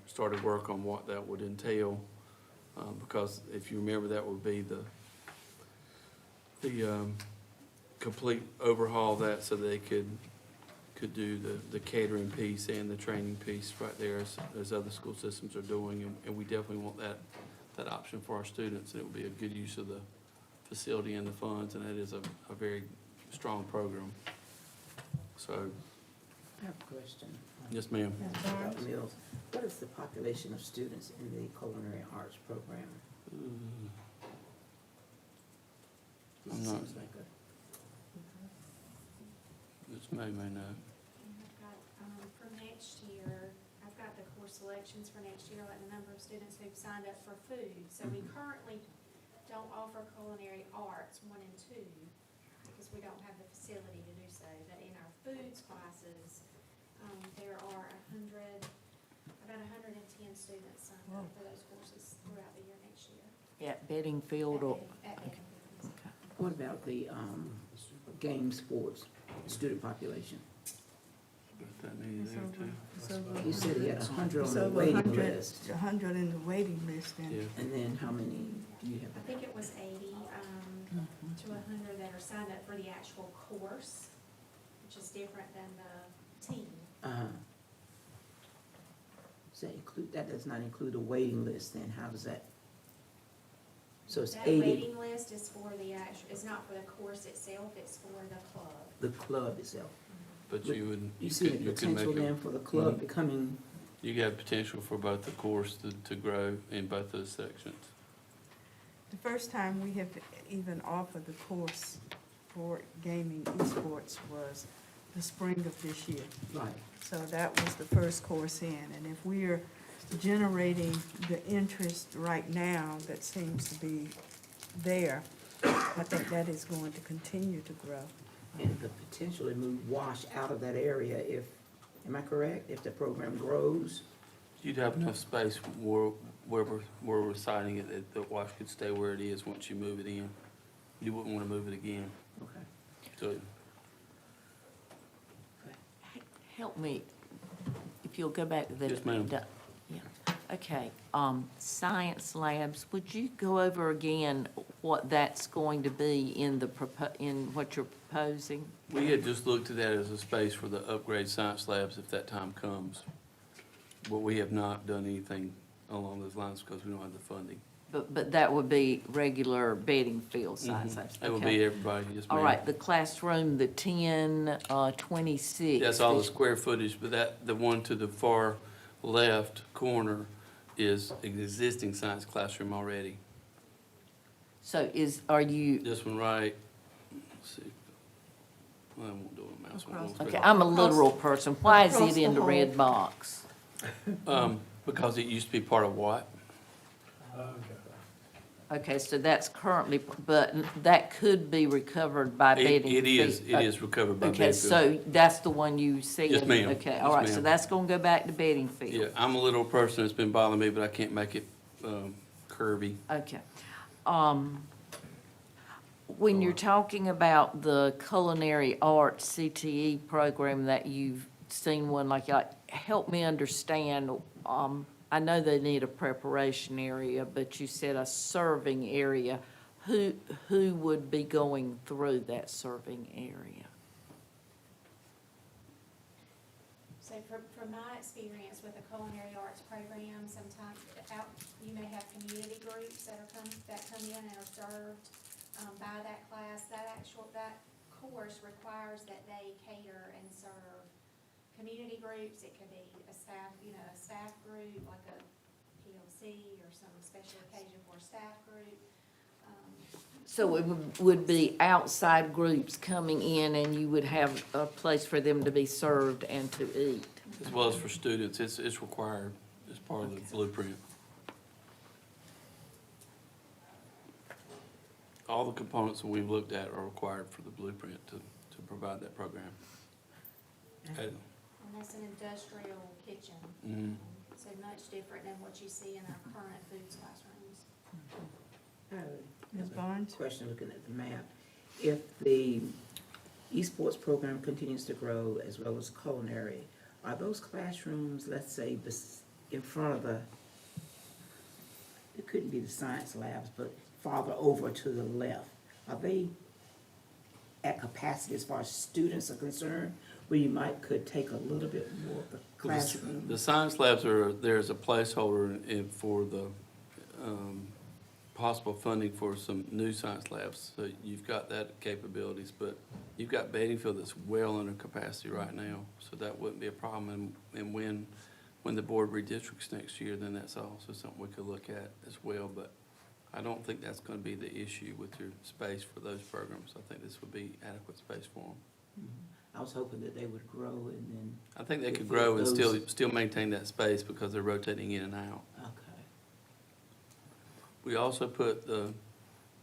started work on what that would entail, because if you remember, that would be the complete overhaul of that, so they could could do the catering piece and the training piece right there as other school systems are doing, and we definitely want that option for our students, and it would be a good use of the facility and the funds, and it is a very strong program. So, I have a question. yes, ma'am. Dr. Mills, what is the population of students in the culinary arts program? I'm This not- seems like a, This may know. I've got, for next year, I've got the course selections for next year, like the number of students who've signed up for food. So we currently don't offer culinary arts 1 and 2, because we don't have the facility to do so. But in our foods classes, there are about 110 students signed up for those courses throughout the year next year. At Bedingfield or, At okay. Bedingfield. what about the, game sports student population? Got that many there too. You said he had 100 on It's the over waiting 100, list. 100 in the waiting list, and Yeah. And then how many do you have? I think it was 80 to 100 that are signed up for the actual course, which is different than the team. Uh-huh. That does not include a waiting list, then how does that? So it's That 80, waiting list is for the actual, it's not for the course itself, it's for the club. the club itself. But you would, You see the you could potential make then it, for the club Mhm. becoming, you got potential for both the course to grow in both those sections. the first time we have even offered the course for gaming esports was the spring of this year. right, So that was the first course in, and if we're generating the interest right now that seems to be there, I think that is going to continue to grow. and the potentially move wash out of that area if, am I correct? If the program grows? You'd have enough space where we're citing it, that the wash could stay where it is once you move it in. You wouldn't want to move it again, Okay. so. Help me, if you'll go back to the. Yes, ma'am. Yeah, okay, science labs, would you go over again what that's going to be in in what you're proposing? We had just looked at that as a space for the upgrade science labs if that time comes. But we have not done anything along those lines because we don't have the funding. But that would be regular Bedingfield science labs? It would Okay. be everybody, yes, ma'am. All right, the classroom, the 1026. That's all the square footage, but the one to the far left corner is an existing science classroom already. So are you, This one right, let's see. Well, I won't do a mouse one. Across- okay, I'm a literal person. Why is Across it the in the hall. red box? Because it used to be part of what? Okay, so that's currently, but that could be recovered by Bedingfield. It is recovered by Okay, Bedingfield. so that's the one you said? Yes, ma'am. Okay, all Yes, right, so ma'am. that's gonna go back to Bedingfield? Yeah, I'm a little person, it's been bothering me, but I can't make it curvy. Okay. When you're talking about the culinary arts CTE program that you've seen one like, help me understand, I know they need a preparation area, but you said a serving area. Who would be going through that serving area? So from my experience with the culinary arts program, sometimes you may have community groups that come in and are served by that class. That course requires that they cater and serve community groups. It could be a staff group, like a PLC or some special occasion for a staff group. So it would be outside groups coming in and you would have a place for them to be served and to eat? As well as for students, it's required as part of the blueprint. All the components that we've looked at are required for the blueprint to provide that program. And that's an industrial kitchen, Mhm. so much different than what you see in our current foods classrooms. Ms. Barnes? Question, looking at the map. If the esports program continues to grow as well as culinary, are those classrooms, let's say, in front of it couldn't be the science labs, but farther over to the left, are they at capacity as far as students are concerned? where you could take a little bit more of the classroom. The science labs there's a placeholder for the, possible funding for some new science labs. So you've got that capabilities, but you've got Bedingfield that's well under capacity right now. So that wouldn't be a problem. And when the board redistricts next year, then that's also something we could look at as well. But I don't think that's gonna be the issue with your space for those programs. I think this would be adequate space for them. I was hoping that they would grow and then, I think they If could grow and those- still maintain that space because they're rotating in and out. okay. We also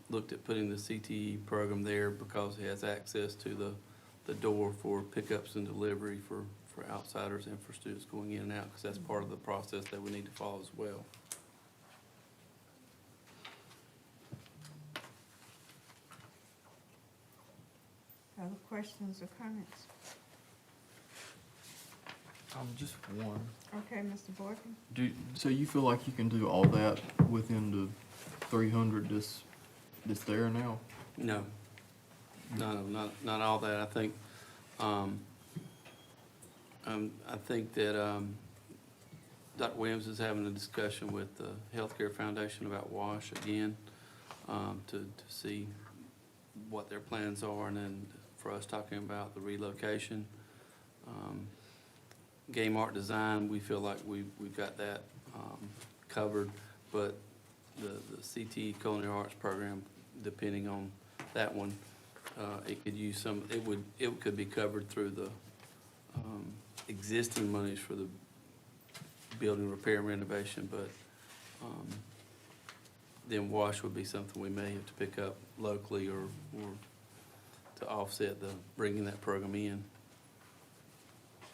looked at putting the CTE program there because it has access to the door for pickups and delivery for outsiders and for students going in and out, because that's part of the process that we need to follow as well. Other questions or comments? Just one. Okay, Mr. Boykin? So you feel like you can do all that within the 300 that's there now? No, not all that. I think that Dr. Williams is having a discussion with the Healthcare Foundation about WASH again, to see what their plans are, and then for us talking about the relocation. Game art design, we feel like we've got that covered, but the CTE culinary arts program, depending on that one, it could use some, it could be covered through the existing monies for the building repair and renovation, but then WASH would be something we may have to pick up locally or to offset bringing that program in.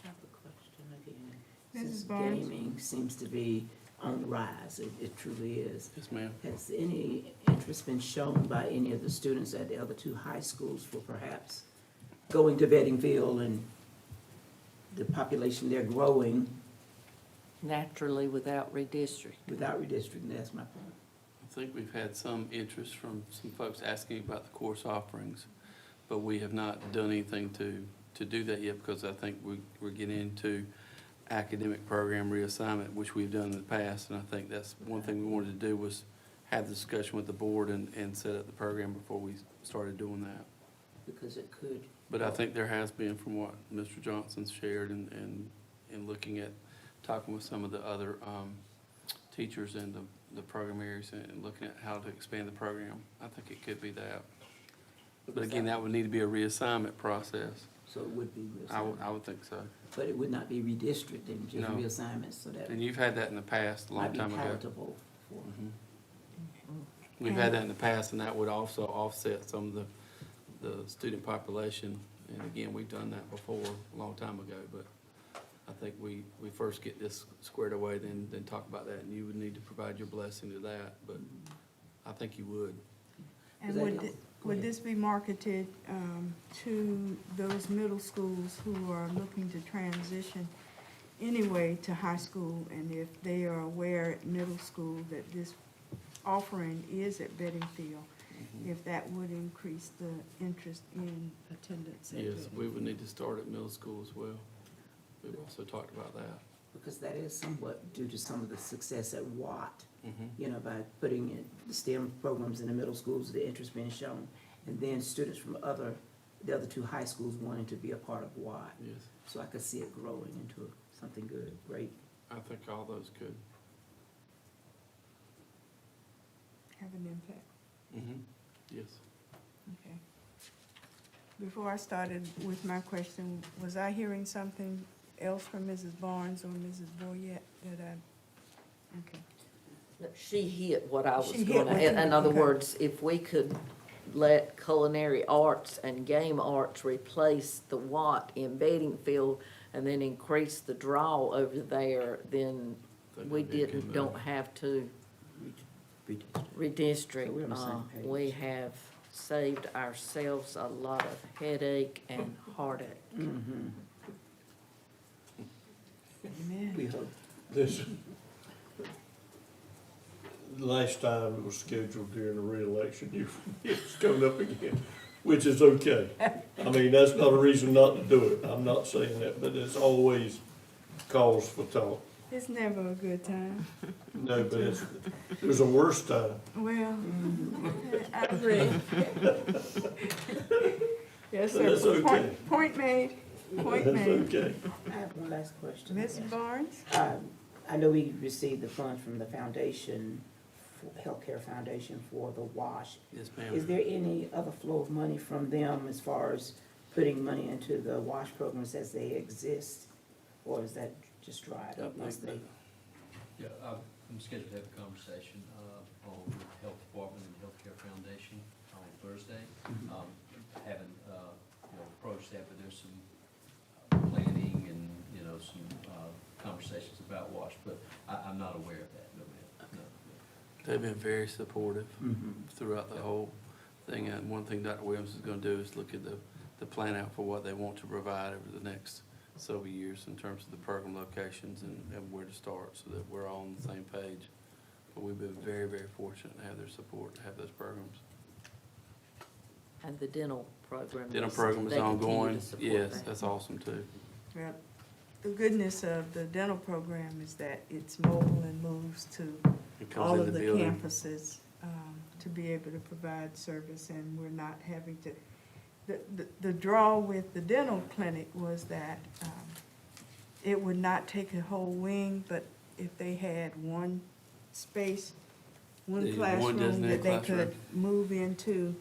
I have a question again. Mrs. Since Barnes? gaming seems to be on the rise, it truly is. Yes, ma'am. Has any interest been shown by any of the students at the other two high schools for perhaps going to Bedingfield and the population there growing Naturally without redistricting. without redistricting? That's my point. I think we've had some interest from some folks asking about the course offerings, but we have not done anything to do that yet, because I think we're getting into academic program reassignment, which we've done in the past, and I think that's one thing we wanted to do was have the discussion with the board and set up the program before we started doing that. Because it could. But I think there has been, from what Mr. Johnson's shared and looking at, talking with some of the other teachers in the program areas and looking at how to expand the program, I think it could be that. But again, that would need to be a reassignment process. So it would be I reassignment. would think so. But it would not be redistricting, just No. reassignments, so that And you've had that in the past, a long might be time ago. palatable for. Mhm. We've had that in the past, and that would also offset some of the student population. And again, we've done that before, a long time ago, but I think we first get this squared away, then talk about that, and you would need to provide your blessing to that, but I think you would. And Go would ahead. this be marketed to those middle schools who are looking to transition anyway to high school? And if they are aware at middle school that this offering is at Bedingfield, if that would increase the interest in attendance at Yes, Bedingfield? we would need to start at middle school as well. We've also talked about that. Because that is somewhat due to some of the success at Watt, Mhm. you know, by putting in the STEM programs in the middle schools, the interest being shown. And then students from the other two high schools wanting to be a part of Watt. Yes, So I could see it growing into something good, great. I think all those could. Have an impact, Yes. okay. Before I started with my question, was I hearing something else from Mrs. Barnes or Mrs. Boyette that okay. She hit what I was She hit gonna, what you- in other okay. words, if we could let culinary arts and game arts replace the Watt in Bedingfield and then increase the draw over there, then Think we that'd be a good move. don't have to Redistrict. redistrict. So we're on the same page. We have saved ourselves a lot of headache and heartache. Mm-hmm. Amen. We hope. This, last time it was scheduled during the reelection, it's coming up again. which is okay. I mean, that's not a reason not to do it. I'm not saying that, but it's always cause for talk. It's never a good time. No, but there's a worse time. Well, I agree. Yes, sir. That's okay. Point made, point That's made. okay. I have one last question. Ms. Barnes? I know we received the funds from the foundation, Healthcare Foundation for the WASH. Yes, Is ma'am. there any other flow of money from them as far as putting money into the WASH programs as they exist? Or is that just dried up once they? Yeah, I'm scheduled to have a conversation with the Health Department and Healthcare Foundation on Thursday. Haven't, approached that, but there's some planning and, some conversations about WASH, but I'm not aware of that, no, ma'am. No. They've been very supportive throughout the whole thing. And one thing Dr. Williams is gonna do is look at the plan out for what they want to provide over the next several years in terms of the program locations and where to start, so that we're all on the same page. But we've been very, very fortunate to have their support, to have those programs. And the dental program. Dental program is they continue ongoing. to support Yes, that. that's awesome too. Well, the goodness of the dental program is that it's mobile and moves to It all comes in of the the building. campuses, to be able to provide service, and we're not having to, the draw with the dental clinic was that, it would not take a whole wing, but if they had one space, one The one classroom designated that they classroom. could move into,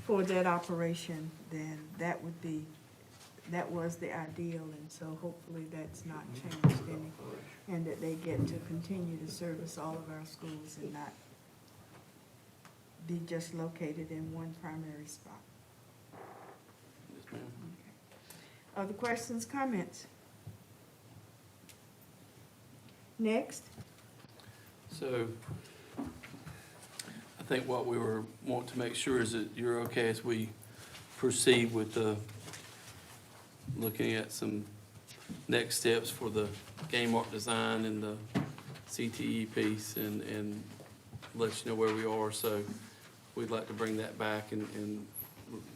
for that operation, then that would be, that was the ideal, and so hopefully that's not changed any, and that they get to continue to service all of our schools and not be just located in one primary spot. Yes, ma'am. Other questions, comments? Next, So, I think what we want to make sure is that you're okay as we proceed with looking at some next steps for the game art design and the CTE piece, and let you know where we are. So we'd like to bring that back, and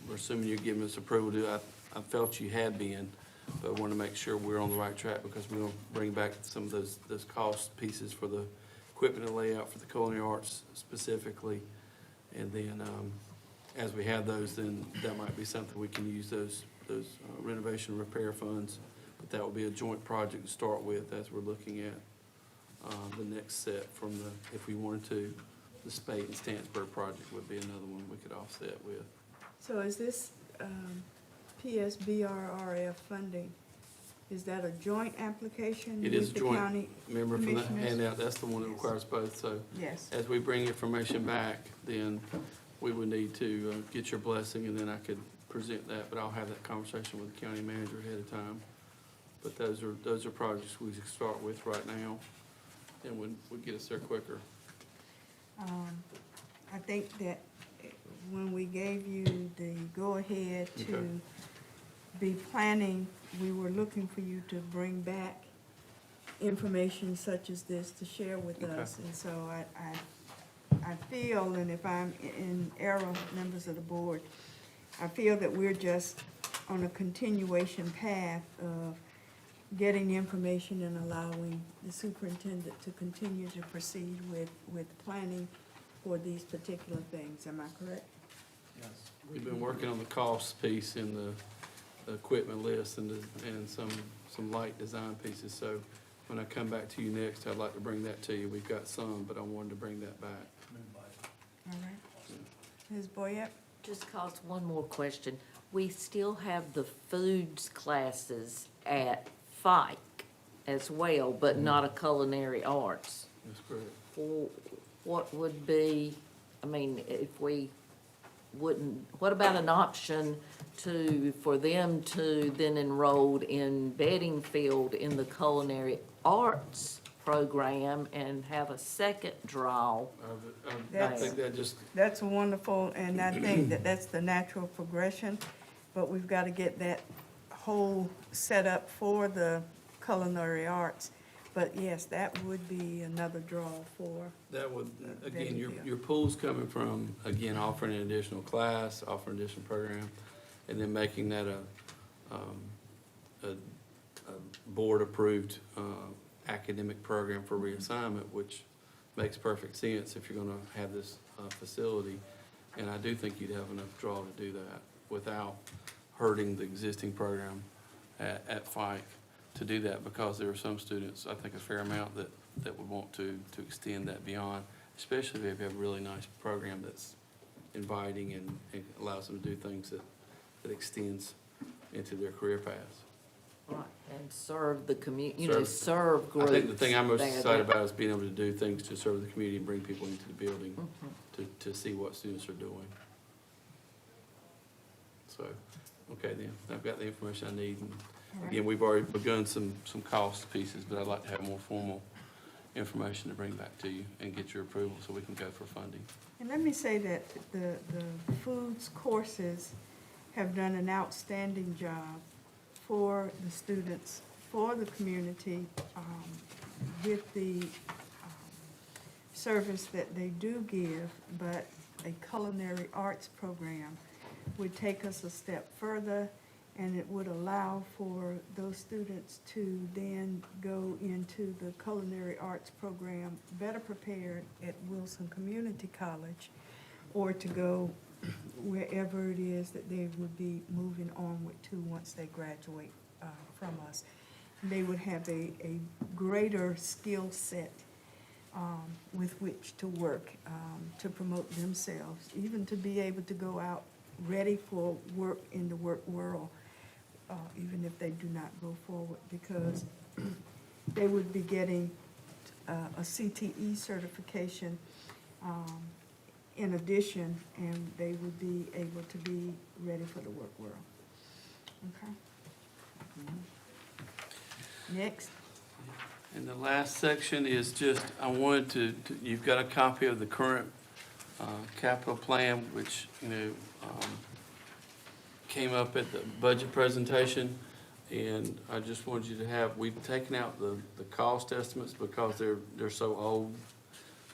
we're assuming you're giving us approval to. I felt you had been, but I want to make sure we're on the right track, because we're going to bring back some of those cost pieces for the equipment and layout for the culinary arts specifically. And then, as we have those, then that might be something we can use those renovation and repair funds. But that will be a joint project to start with, as we're looking at the next set from if we wanted to, the Spate and Stansburg project would be another one we could offset with. so is this, PSBRRF funding, is that a joint application It is with the joint. county? Remember from that Commissioners? handout, that's the one that requires both. So Yes, as we bring information back, then we would need to get your blessing, and then I could present that, but I'll have that conversation with the county manager ahead of time. But those are projects we could start with right now, and would get us there quicker. I think that when we gave you the go-ahead Okay. to be planning, we were looking for you to bring back information such as this to share with Okay. us. And so I feel, and if I'm in error, members of the board, I feel that we're just on a continuation path of getting information and allowing the superintendent to continue to proceed with planning for these particular things. Am I correct? We've been working on the cost piece and the equipment list and some light design pieces. So when I come back to you next, I'd like to bring that to you. We've got some, but I wanted to bring that back. All right. Ms. Boyette? Just cause one more question. We still have the foods classes at Fike as well, but not a culinary arts. That's correct. Well, what would be, I mean, if we wouldn't, what about an option for them to then enroll in Bedingfield in the culinary arts program and have a second draw? I think that just, That's wonderful, and I think that that's the natural progression, but we've got to get that whole set up for the culinary arts. But yes, that would be another draw for, That would, again, Very your, good. your pool's coming from, again, offering an additional class, offering additional program, and then making that a board-approved, academic program for reassignment, which makes perfect sense if you're gonna have this, facility. And I do think you'd have enough draw to do that without hurting the existing program at Fike to do that, because there are some students, I think a fair amount, that would want to extend that beyond, especially if you have a really nice program that's inviting and allows them to do things that extends into their career paths. Right, and serve the serve I groups. think the thing I'm most that- excited about is being able to do things to serve the community and bring people into the building to see what students are doing. So, okay then, I've got the information I need. And again, we've already begun some cost pieces, but I'd like to have more formal information to bring back to you and get your approval so we can go for funding. and let me say that the foods courses have done an outstanding job for the students, for the community, with the service that they do give, but a culinary arts program would take us a step further, and it would allow for those students to then go into the culinary arts program better prepared at Wilson Community College, or to go wherever it is that they would be moving onward to once they graduate from us. They would have a greater skill set with which to work, to promote themselves, even to be able to go out ready for work in the work world, even if they do not go forward, because they would be getting a CTE certification in addition, and they would be able to be ready for the work world. Okay? Next. And the last section is just, I wanted you've got a copy of the current capital plan, which, came up at the budget presentation. And I just wanted you to have, we've taken out the cost estimates because they're so old.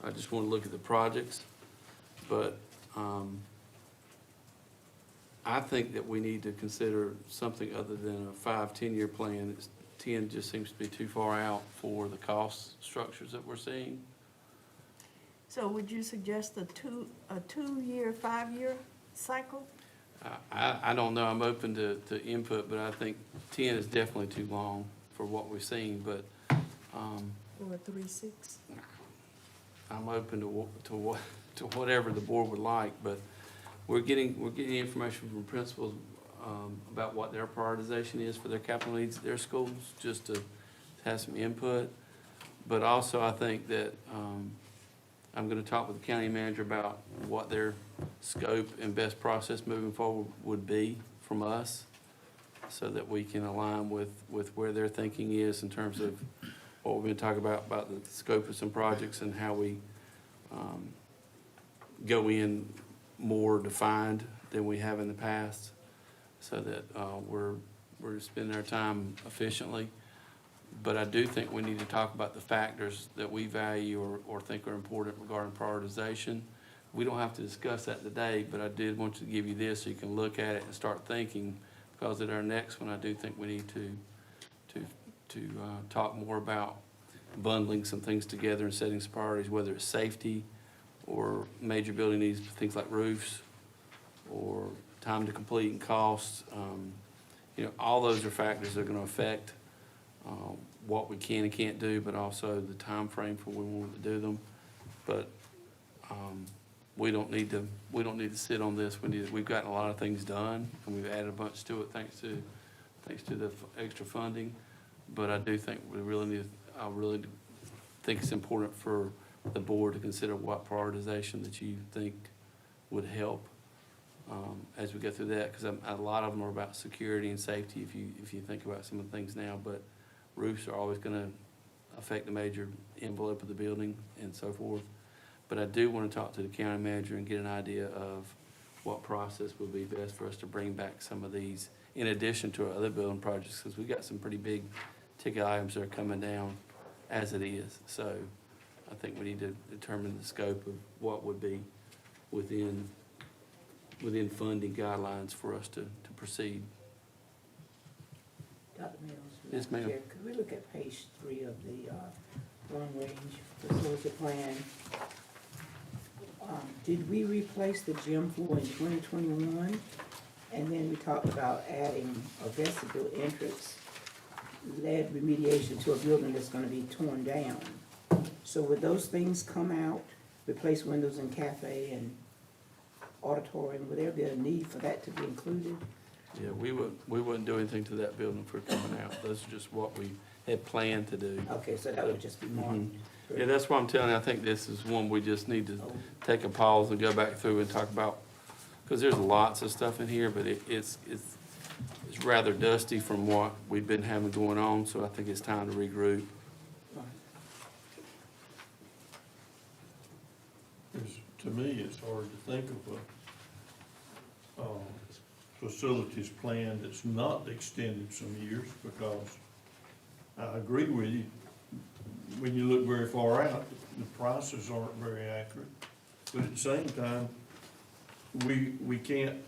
I just want to look at the projects. But I think that we need to consider something other than a 5-10-year plan. 10 just seems to be too far out for the cost structures that we're seeing. So would you suggest a 2-year, 5-year cycle? I don't know, I'm open to input, but I think 10 is definitely too long for what we've seen, but, Or a 3-6? I'm open to whatever the board would like, but we're getting information from principals, about what their prioritization is for their capital needs at their schools, just to have some input. But also, I think that, I'm gonna talk with the county manager about what their scope and best process moving forward would be from us, so that we can align with where their thinking is in terms of what we've been talking about the scope of some projects and how we go in more defined than we have in the past, so that we're spending our time efficiently. But I do think we need to talk about the factors that we value or think are important regarding prioritization. We don't have to discuss that today, but I did want to give you this so you can look at it and start thinking, because at our next one, I do think we need to talk more about bundling some things together and setting some priorities, whether it's safety or major building needs, things like roofs or time to complete and costs. All those are factors that are gonna affect what we can and can't do, but also the time frame for when we want to do them. But we don't need to sit on this. We've gotten a lot of things done, and we've added a bunch to it thanks to the extra funding. But I do think I really think it's important for the board to consider what prioritization that you think would help as we go through that, because a lot of them are about security and safety if you think about some of the things now, but roofs are always going to affect the major envelope of the building and so forth. But I do want to talk to the county manager and get an idea of what process would be best for us to bring back some of these, in addition to our other building projects, because we've got some pretty big ticket items that are coming down as it is. So I think we need to determine the scope of what would be within funding guidelines for us to proceed. Dr. Mills? Yes, ma'am. Chair, could we look at page 3 of the long-range facility plan? Did we replace the gym floor in 2021? And then we talked about adding a vestibule entrance, lead remediation to a building that's gonna be torn down. So would those things come out, replace windows and cafe and auditorium? Would there be a need for that to be included? Yeah, we wouldn't do anything to that building for coming out. Those are just what we had planned to do. Okay, so that would just be marked. Yeah, that's why I'm telling you, I think this is one we just need to take a pause and go back through and talk about, because there's lots of stuff in here, but it's rather dusty from what we've been having going on, so I think it's time to regroup. To me, it's hard to think of a facilities plan that's not extended some years, because I agree with you. When you look very far out, the prices aren't very accurate. But at the same time, we can't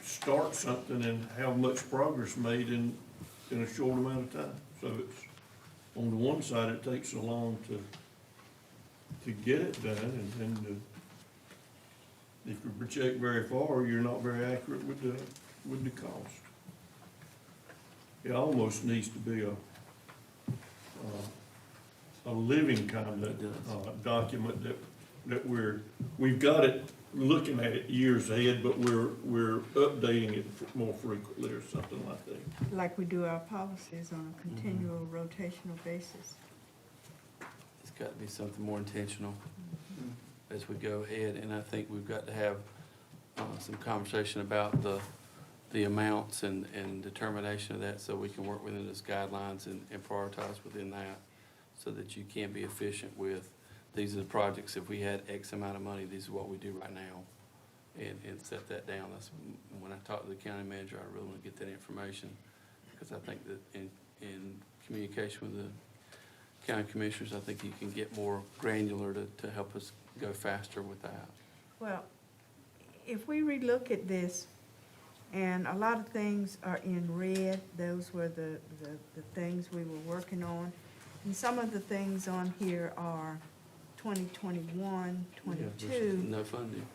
start something and have much progress made in a short amount of time. So it's, on the one side, it takes so long to get it done, and then if you project very far, you're not very accurate with the cost. It almost needs to be a living kind of document that we've got it, looking at it years ahead, but we're updating it more frequently or something like that. Like we do our policies on a continual rotational basis. It's got to be something more intentional as we go ahead, and I think we've got to have some conversation about the amounts and determination of that, so we can work within those guidelines and prioritize within that, so that you can be efficient with, these are the projects, if we had X amount of money, this is what we do right now, and set that down. That's, when I talk to the county manager, I really want to get that information, because I think that in communication with the county commissioners, I think you can get more granular to help us go faster with that. Well, if we relook at this, and a lot of things are in red, those were the things we were working on. And some of the things on here are 2021, 22. No funding.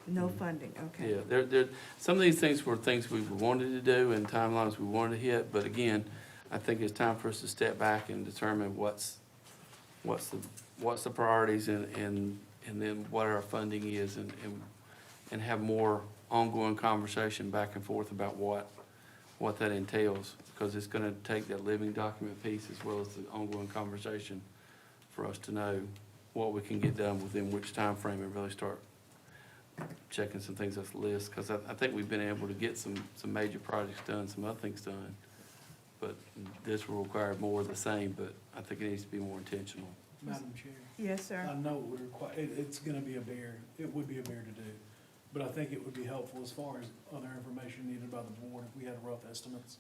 No funding, okay. Yeah, some of these things were things we wanted to do and timelines we wanted to hit, but again, I think it's time for us to step back and determine what's the priorities and then what our funding is, and have more ongoing conversation back and forth about what that entails, because it's gonna take that living document piece as well as the ongoing conversation for us to know what we can get done within which time frame, and really start checking some things off the list, because I think we've been able to get some major projects done, some other things done, but this will require more of the same, but I think it needs to be more intentional. Madam Chair, Yes, sir. I know it would require, it's gonna be a bear, it would be a bear to do. But I think it would be helpful as far as other information needed by the board, if we had rough estimates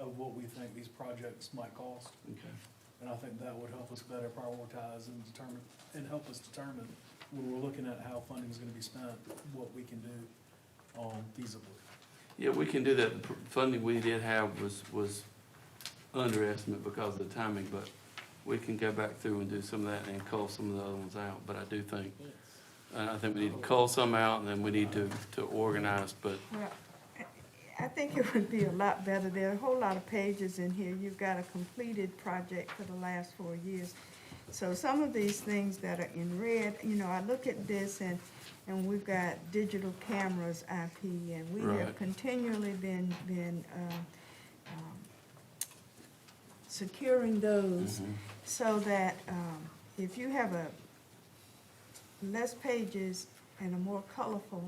of what we think these projects might cost. Okay. And I think that would help us better prioritize and help us determine when we're looking at how funding is gonna be spent, what we can do, feasibly. Yeah, we can do that. The funding we did have was underestimate because of the timing, but we can go back through and do some of that and cull some of the other ones out. But I do think, I think we need to cull some out, and then we need to organize, but Well, I think it would be a lot better. There are a whole lot of pages in here. You've got a completed project for the last 4 years. So some of these things that are in red, I look at this and we've got digital cameras, IP, and we have Right. continually been securing those so that if you have less pages and a more colorful,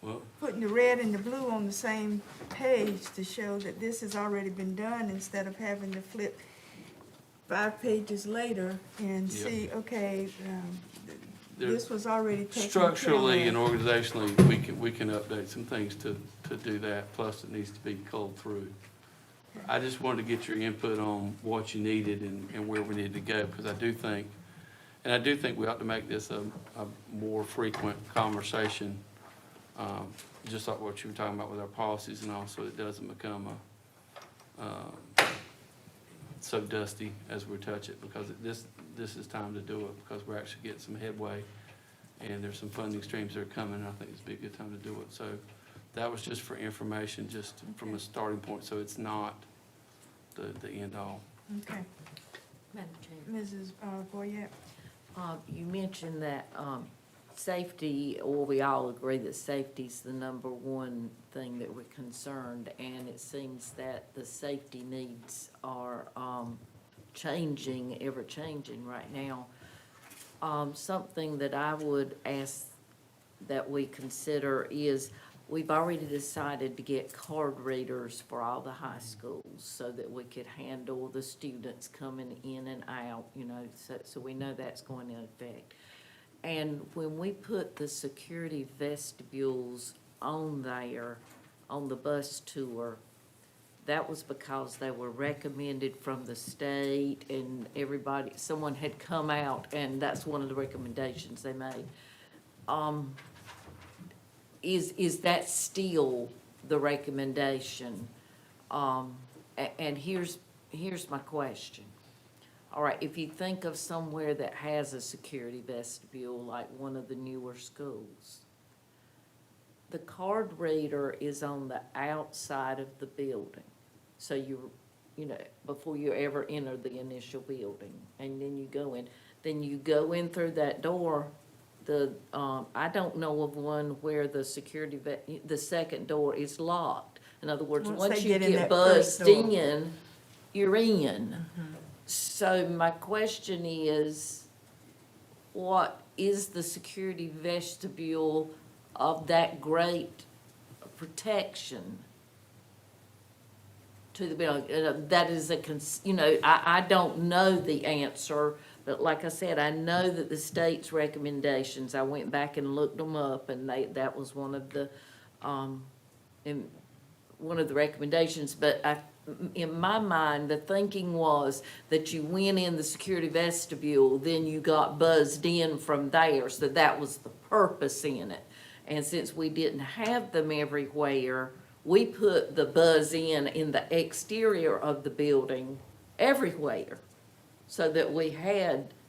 well, putting the red and the blue on the same page to show that this has already been done, instead of having to flip 5 pages later and Yep. see, okay, There- this was already taken care structurally and of. organizationally, we can update some things to do that. Plus, it needs to be culled through. I just wanted to get your input on what you needed and where we needed to go, because I do think we ought to make this a more frequent conversation, just like what you were talking about with our policies and all, so it doesn't become so dusty as we touch it, because this is time to do it, because we're actually getting some headway, and there's some funding streams that are coming, and I think it's be a good time to do it. So that was just for information, just from a starting point, so it's not the end all. Okay. Madam Chair. Mrs. Boyette? You mentioned that safety, or we all agree that safety's the number one thing that we're concerned, and it seems that the safety needs are changing, ever-changing right now. Something that I would ask that we consider is, we've already decided to get card readers for all the high schools so that we could handle the students coming in and out, so we know that's going into effect. And when we put the security vestibules on there, on the bus tour, that was because they were recommended from the state, and everybody, someone had come out, and that's one of the recommendations they made. Is that still the recommendation? And here's my question. All right, if you think of somewhere that has a security vestibule, like one of the newer schools, the card reader is on the outside of the building. So before you ever enter the initial building, and then you go in. Then you go in through that door. I don't know of one where the the second door is locked. In other words, once you get buzzed in, you're in. So my question is, what is the security vestibule of that great protection to the building? That is I don't know the answer, but like I said, I know that the state's recommendations, I went back and looked them up, and that was one of the recommendations, but in my mind, the thinking was that you went in the security vestibule, then you got buzzed in from there, so that was the purpose in it. And since we didn't have them everywhere, we put the buzz in the exterior of the building everywhere, so that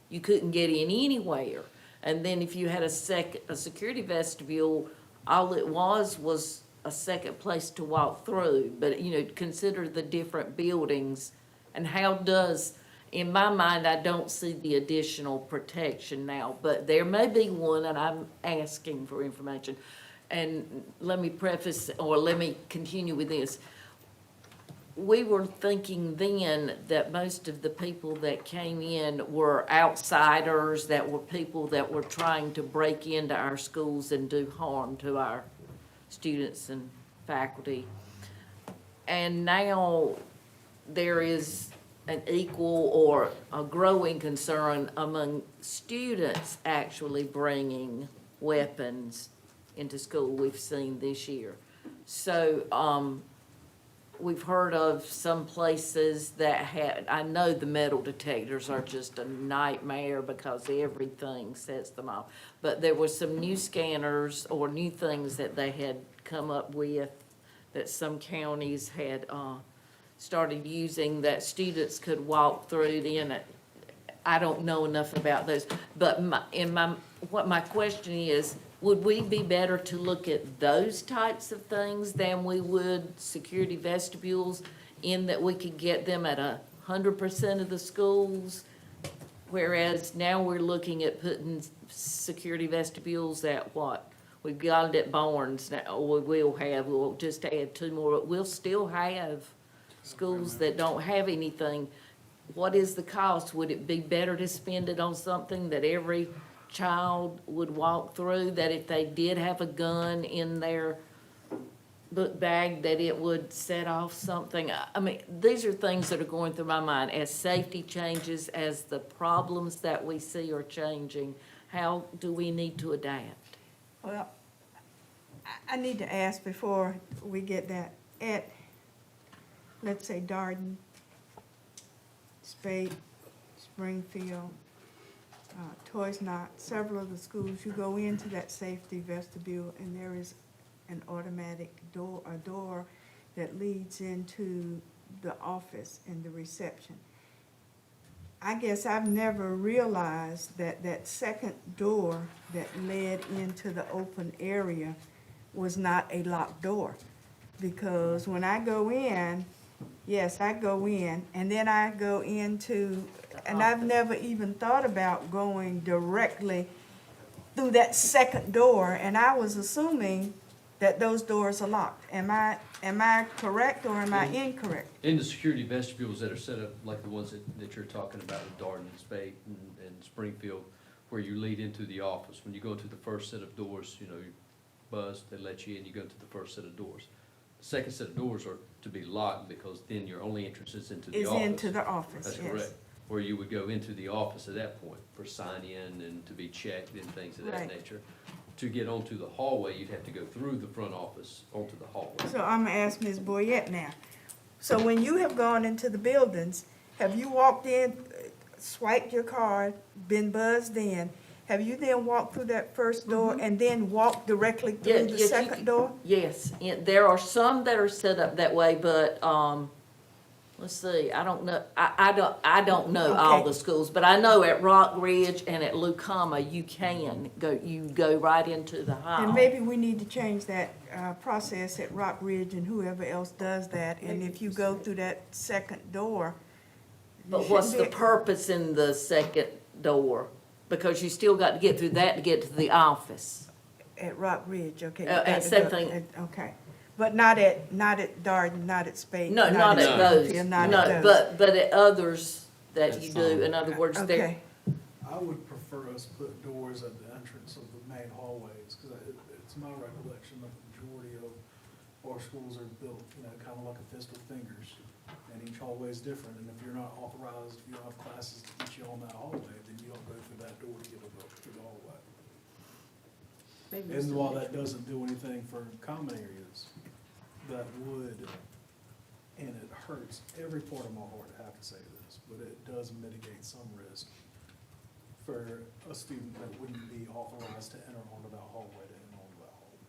you couldn't get in anywhere. And then if you had a security vestibule, all it was a second place to walk through. But, consider the different buildings, and in my mind, I don't see the additional protection now, but there may be one, and I'm asking for information. And let me continue with this. We were thinking then that most of the people that came in were outsiders, that were people that were trying to break into our schools and do harm to our students and faculty. And now there is an equal or a growing concern among students actually bringing weapons into school, we've seen this year. So, we've heard of some places that I know the metal detectors are just a nightmare because everything sets them off. But there were some new scanners or new things that they had come up with that some counties had started using, that students could walk through in it. I don't know enough about those, but what my question is, would we be better to look at those types of things than we would security vestibules, in that we could get them at 100% of the schools? Whereas now we're looking at putting security vestibules at what? We've got it at Barnes now, we'll just add 2 more, but we'll still have schools that don't have anything. What is the cost? Would it be better to spend it on something that every child would walk through, that if they did have a gun in their book bag, that it would set off something? I mean, these are things that are going through my mind. As safety changes, as the problems that we see are changing, how do we need to adapt? Well, I need to ask before we get that. let's say Darden, Spade, Springfield, Toys Not, several of the schools, you go into that safety vestibule and there is an automatic door, a door that leads into the office and the reception. I guess I've never realized that that second door that led into the open area was not a locked door. Because when I go in, yes, I go in, and then I go into, and I've never even thought about going directly through that second door, and I was assuming that those doors are locked. Am I correct or am I incorrect? In the security vestibules that are set up, like the ones that you're talking about with Darden, Spade, and Springfield, where you lead into the office, when you go into the first set of doors, you know, you buzz, they let you in, you go into the first set of doors. The second set of doors are to be locked, because then your only entrance is into the Is office. into the office, That's yes. correct. Where you would go into the office at that point for sign-in and to be checked and things of that Right. nature. To get onto the hallway, you'd have to go through the front office onto the hallway. So I'm gonna ask Ms. Boyette now. So when you have gone into the buildings, have you walked in, swiped your card, been buzzed in? Have you then walked through that first door and then walked directly Yeah, through the yes, you second can- door? Yes, there are some that are set up that way, but, let's see, I don't know, I don't know all Okay. the schools, but I know at Rock Ridge and at Lucama, you go right into the hall. And maybe we need to change that, process at Rock Ridge and whoever else does that. And if you go through that second door. you But what's the shouldn't be- purpose in the second door? Because you still got to get through that to get to the office. At Rock Ridge, okay. you And got to same go- thing- Okay, but not at Darden, not at Spade. No, not at those, Springfield, not no, at those. but at others that you do, in other words, they're, Okay, I would prefer us put doors at the entrance of the main hallways, because it's my recollection that the majority of our schools are built, you know, kind of like a fist of fingers. And each hallway is different, and if you're not authorized, if you don't have classes to get you on that hallway, then you don't go through that door to get to the hallway. Maybe And Mr. while Mitchell- that doesn't do anything for common areas, that would, and it hurts every part of my heart to have to say this, but it does mitigate some risk for a student that wouldn't be authorized to enter onto that hallway to enter onto that hallway.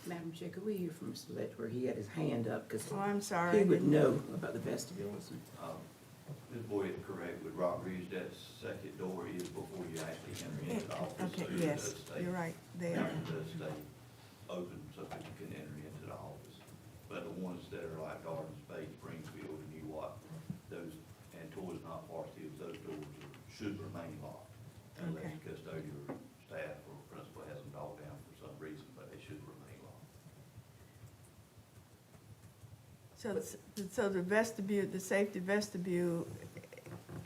Madam Chair, could we hear from Mr. Ledford? He had his hand up, because oh, I'm sorry. he would know about the vestibules. Ms. Boyd is correct, with Rock Ridge, that second door is before you actually enter into the office. Okay, so it yes, does stay- you're right, there. It does stay open so people can enter into the office. But the ones that are like Garden Spade, Springfield, and you what, those, and Toys Not Varsity, those doors should remain locked. Unless Okay. custodial staff or principal has them dogged down for some reason, but they should remain locked. So the vestibule, the safety vestibule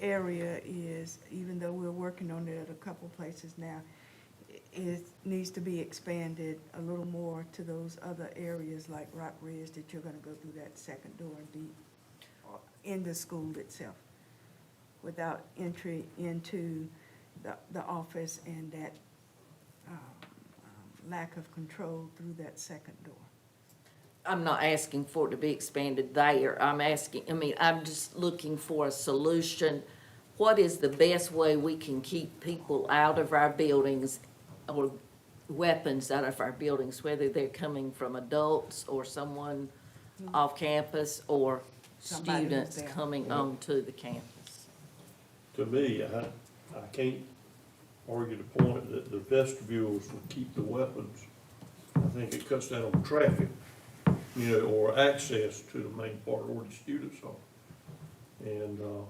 area is, even though we're working on it at a couple places now, it needs to be expanded a little more to those other areas like Rock Ridge, that you're gonna go through that second door and be in the school itself without entry into the office and that lack of control through that second door. I'm not asking for it to be expanded there. I'm just looking for a solution. What is the best way we can keep people out of our buildings or weapons out of our buildings, whether they're coming from adults or someone off campus or Somebody who's students there. coming onto the campus? To me, I can't argue the point that the vestibules will keep the weapons. I think it cuts down on traffic, you know, or access to the main part where the students are. And, of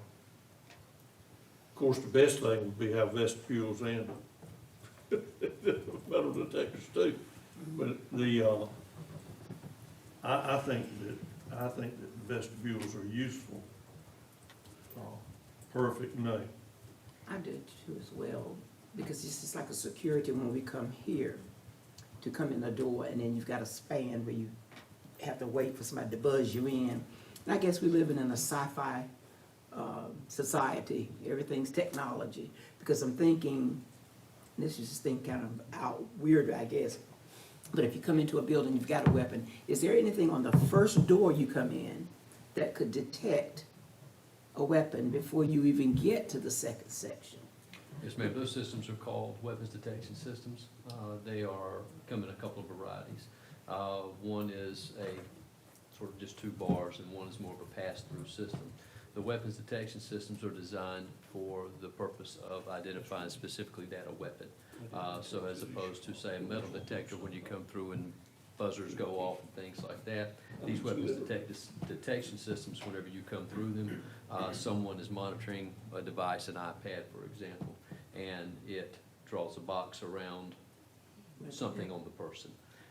course, the best thing would be have vestibules and metal detectors too. But I think that vestibules are useful. Perfect, no. I do too as well, because it's just like a security when we come here, to come in the door, and then you've got a span where you have to wait for somebody to buzz you in. And I guess we're living in a sci-fi society. Everything's technology. Because I'm thinking, this is just thinking kind of out weird, I guess. But if you come into a building, you've got a weapon, is there anything on the first door you come in that could detect a weapon before you even get to the second section? Yes, ma'am, those systems are called weapons detection systems. They come in a couple of varieties. One is a sort of just two bars, and one is more of a pass-through system. The weapons detection systems are designed for the purpose of identifying specifically that a weapon. So as opposed to, say, a metal detector, when you come through and buzzers go off and things like that, these weapons detection systems, whenever you come through them, someone is monitoring a device, an iPad, for example, and it draws a box around something on the person.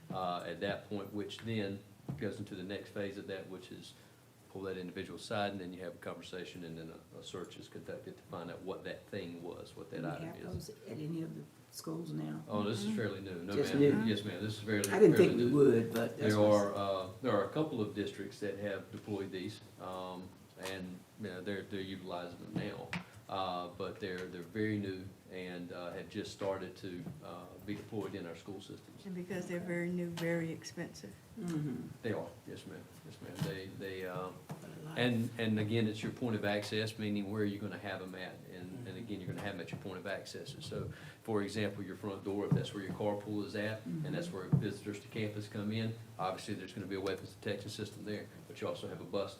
At that point, which then goes into the next phase of that, which is pull that individual aside, and then you have a conversation, and then a search is conducted to find out what that thing was, what that Do item we have is. those at any of the schools now? Oh, this is fairly new. No, Just ma'am. new? Yes, ma'am, this is fairly, I didn't fairly think we new. would, but that's. There are a couple of districts that have deployed these, and, you know, they're utilizing them now. But they're very new and, have just started to, be deployed in our school systems. And because they're very new, very expensive. Mhm. They are, yes, ma'am, yes, ma'am. And again, it's your point of access, meaning where you're gonna have them at. And again, you're gonna have them at your point of access. So, for example, your front door, if that's where your carpool is at, and that's where visitors to campus come in, obviously, there's gonna be a weapons detection system there, but you also have a bus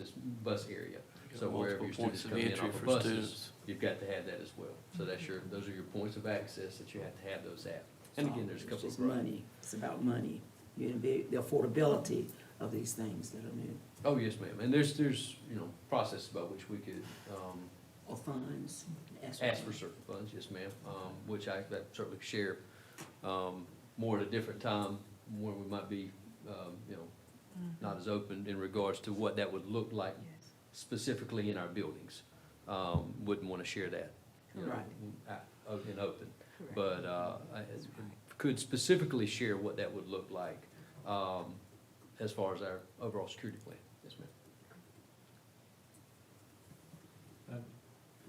area. So wherever your students come in off of buses, you've got to have that as well. So those are your points of access that you have to have those at. And again, there's a couple It's of. just money, it's about money, the affordability of these things that are new, Oh, yes, ma'am. And there's, processes by which we could, or funds. ask for certain funds, yes, ma'am, which I certainly share, more at a different time, where we might be, not as open in regards to what that would look like Yes. specifically in our buildings. Wouldn't want to share that, Right. in open. Correct. But, I could specifically share what that would look like, as far as our overall security plan, yes, ma'am.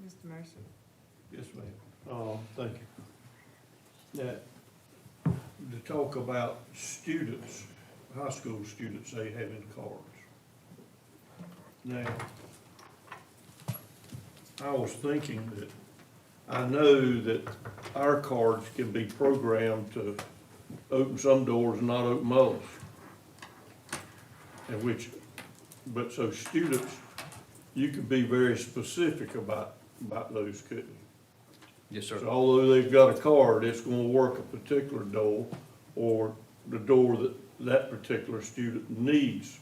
Mr. Mercer? Yes, ma'am. Thank you. Now, to talk about students, high school students, they having cards. Now, I was thinking that, I know that our cards can be programmed to open some doors and not open others. But so students, you could be very specific about those, couldn't you? Yes, sir. So although they've got a card, it's gonna work a particular door, or the door that that particular student needs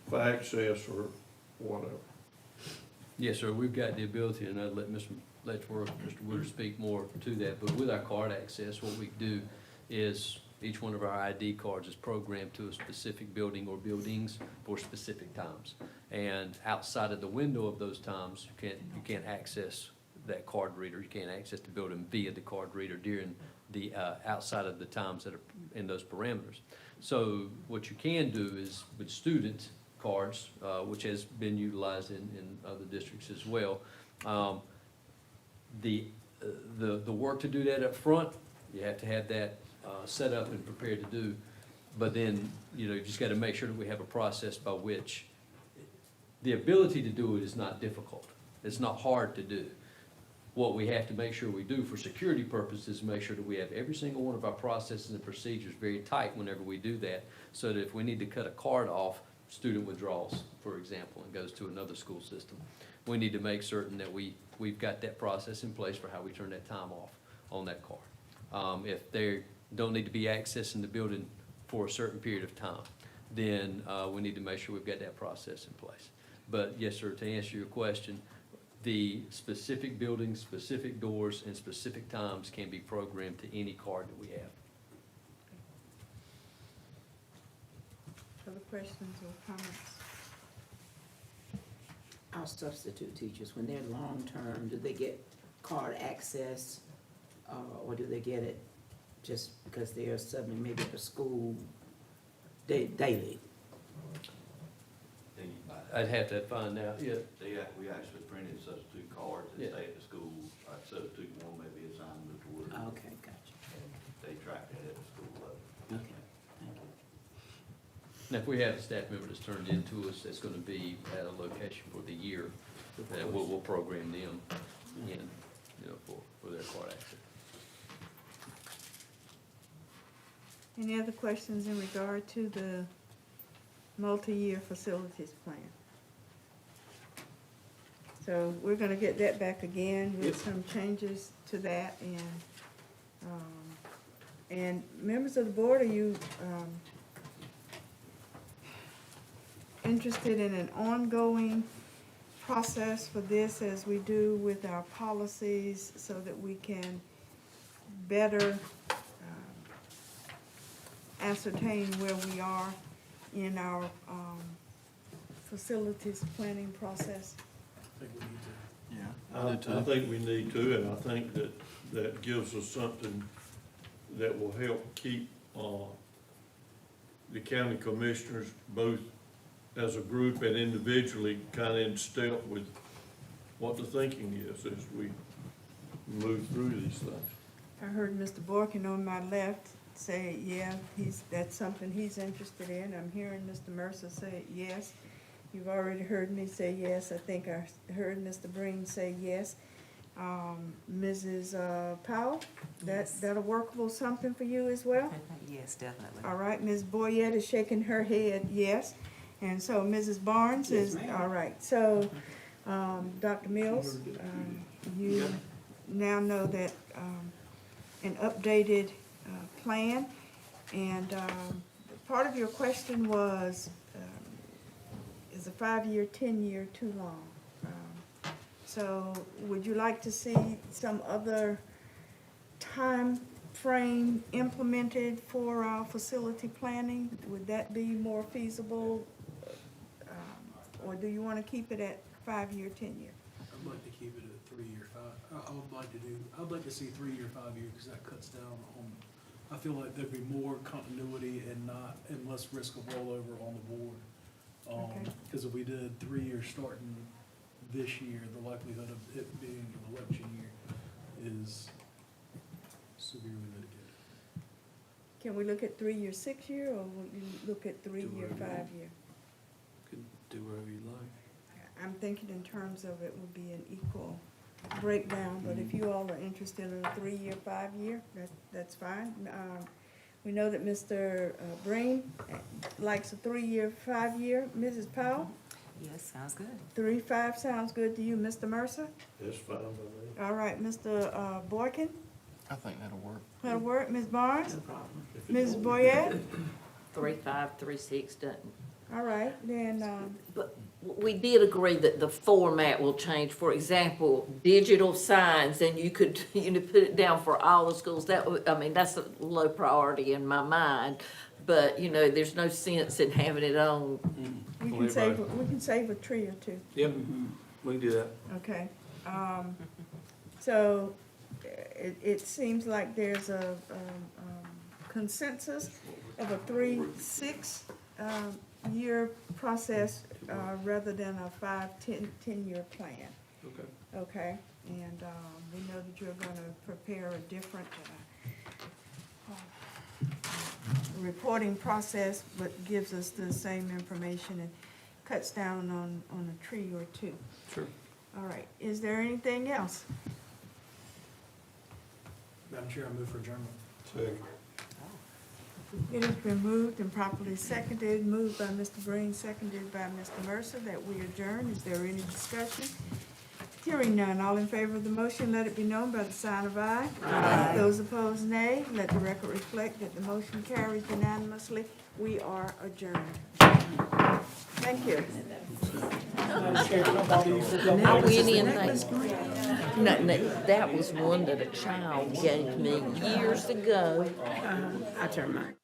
for access or whatever. Yes, sir, we've got the ability, and I'd let Mr. Letchworth, Mr. Woodard speak more to that, but with our card access, what we do is each one of our ID cards is programmed to a specific building or buildings for specific times. And outside of the window of those times, you can't access that card reader, you can't access the building via the card reader during the, outside of the times that are in those parameters. So what you can do is with student cards, which has been utilized in other districts as well, the work to do that up front, you have to have that set up and prepared to do. But then, you just gotta make sure that we have a process by which the ability to do it is not difficult. It's not hard to do. What we have to make sure we do for security purposes, make sure that we have every single one of our processes and procedures very tight whenever we do that, so that if we need to cut a card off, student withdraws, for example, and goes to another school system, we need to make certain that we've got that process in place for how we turn that time off on that card. If they don't need to be accessing the building for a certain period of time, then we need to make sure we've got that process in place. But yes, sir, to answer your question, the specific buildings, specific doors, and specific times can be programmed to any card that we have. Other questions or comments? Our substitute teachers, when they're long-term, do they get card access, or do they get it just because they are subbing maybe at a school daily? I'd have to find out, yeah. We actually printed substitute cards that Yeah. stay at the school, substitute one may be assigned to the tour. Okay, gotcha. They track that at the school level. Okay, thank Now, if we have a staff member that's turned into us, that's gonna be at a location for the year, we'll program them in, you know, for their aquatic access. Any other questions in regard to the multi-year facilities plan? So we're gonna get that back again with some changes to that, and members of the board, are you, interested in an ongoing process for this as we do with our policies so that we can better ascertain where we are in our facilities planning process? I think we need to. Yeah. I think we need to, and I think that gives us something that will help keep, the county commissioners, both as a group and individually, kind of in step with what the thinking is as we move through these things. I heard Mr. Borkin on my left say, yeah, that's something he's interested in. I'm hearing Mr. Mercer say yes. You've already heard me say yes. I think I heard Mr. Breen say yes. Mrs. Powell, that a workable something for you as well? Yes, definitely. All right, Ms. Boyette is shaking her head yes. And so Mrs. Barnes is, all right. So, Dr. Mills, you now know that an updated plan. And part of your question was, is a 5-year, 10-year too long? So would you like to see some other time frame implemented for our facility planning? Would that be more feasible? Or do you want to keep it at 5-year, 10-year? I'd like to keep it at 3-year, 5. I'd like to see 3-year, 5-year, because that cuts down on, I feel like there'd be more continuity and less risk of rollover on the board. Okay. Because if we did 3 years starting this year, the likelihood of it being an election year is severely mitigated. Can we look at 3-year, 6-year, or will you look at 3-year, 5-year? Can do whatever you like. I'm thinking in terms of it would be an equal breakdown, but if you all are interested in a 3-year, 5-year, that's fine. We know that Mr. Breen likes a 3-year, 5-year. Mrs. Powell, Yes, sounds good. 3-5 sounds good to you. Mr. Mercer? That's fine by me. All right, Mr. Boykin? I think that'll work. That'll work. Ms. Barnes? If it Mrs. don't- Boyette? 3-5, 3-6 doesn't. All right, then, But we did agree that the format will change. For example, digital signs, and you could, put it down for all the schools. That would, I mean, that's a low priority in my mind. But, there's no sense in having it on. we Well, can save a tree or two. Yep, we can do that. Okay, so it seems like there's a consensus of a 3-6 year process rather than a 5-10-year plan. Okay. Okay, and we know that you're gonna prepare a different reporting process, but gives us the same information and cuts down on a tree or two. Sure. All right, is there anything else? Madam Chair, I move for adjournment. Second. It has been moved and properly seconded, moved by Mr. Breen, seconded by Mr. Mercer, that we adjourn. Is there any discussion? Hearing none, all in favor of the motion, let it be known by the sign of aye. Aye. Those opposed, nay. Let the record reflect that the motion carries unanimously. We are adjourned. Thank you. I went in there. No, that was one that a child gave me years ago. I turned mine.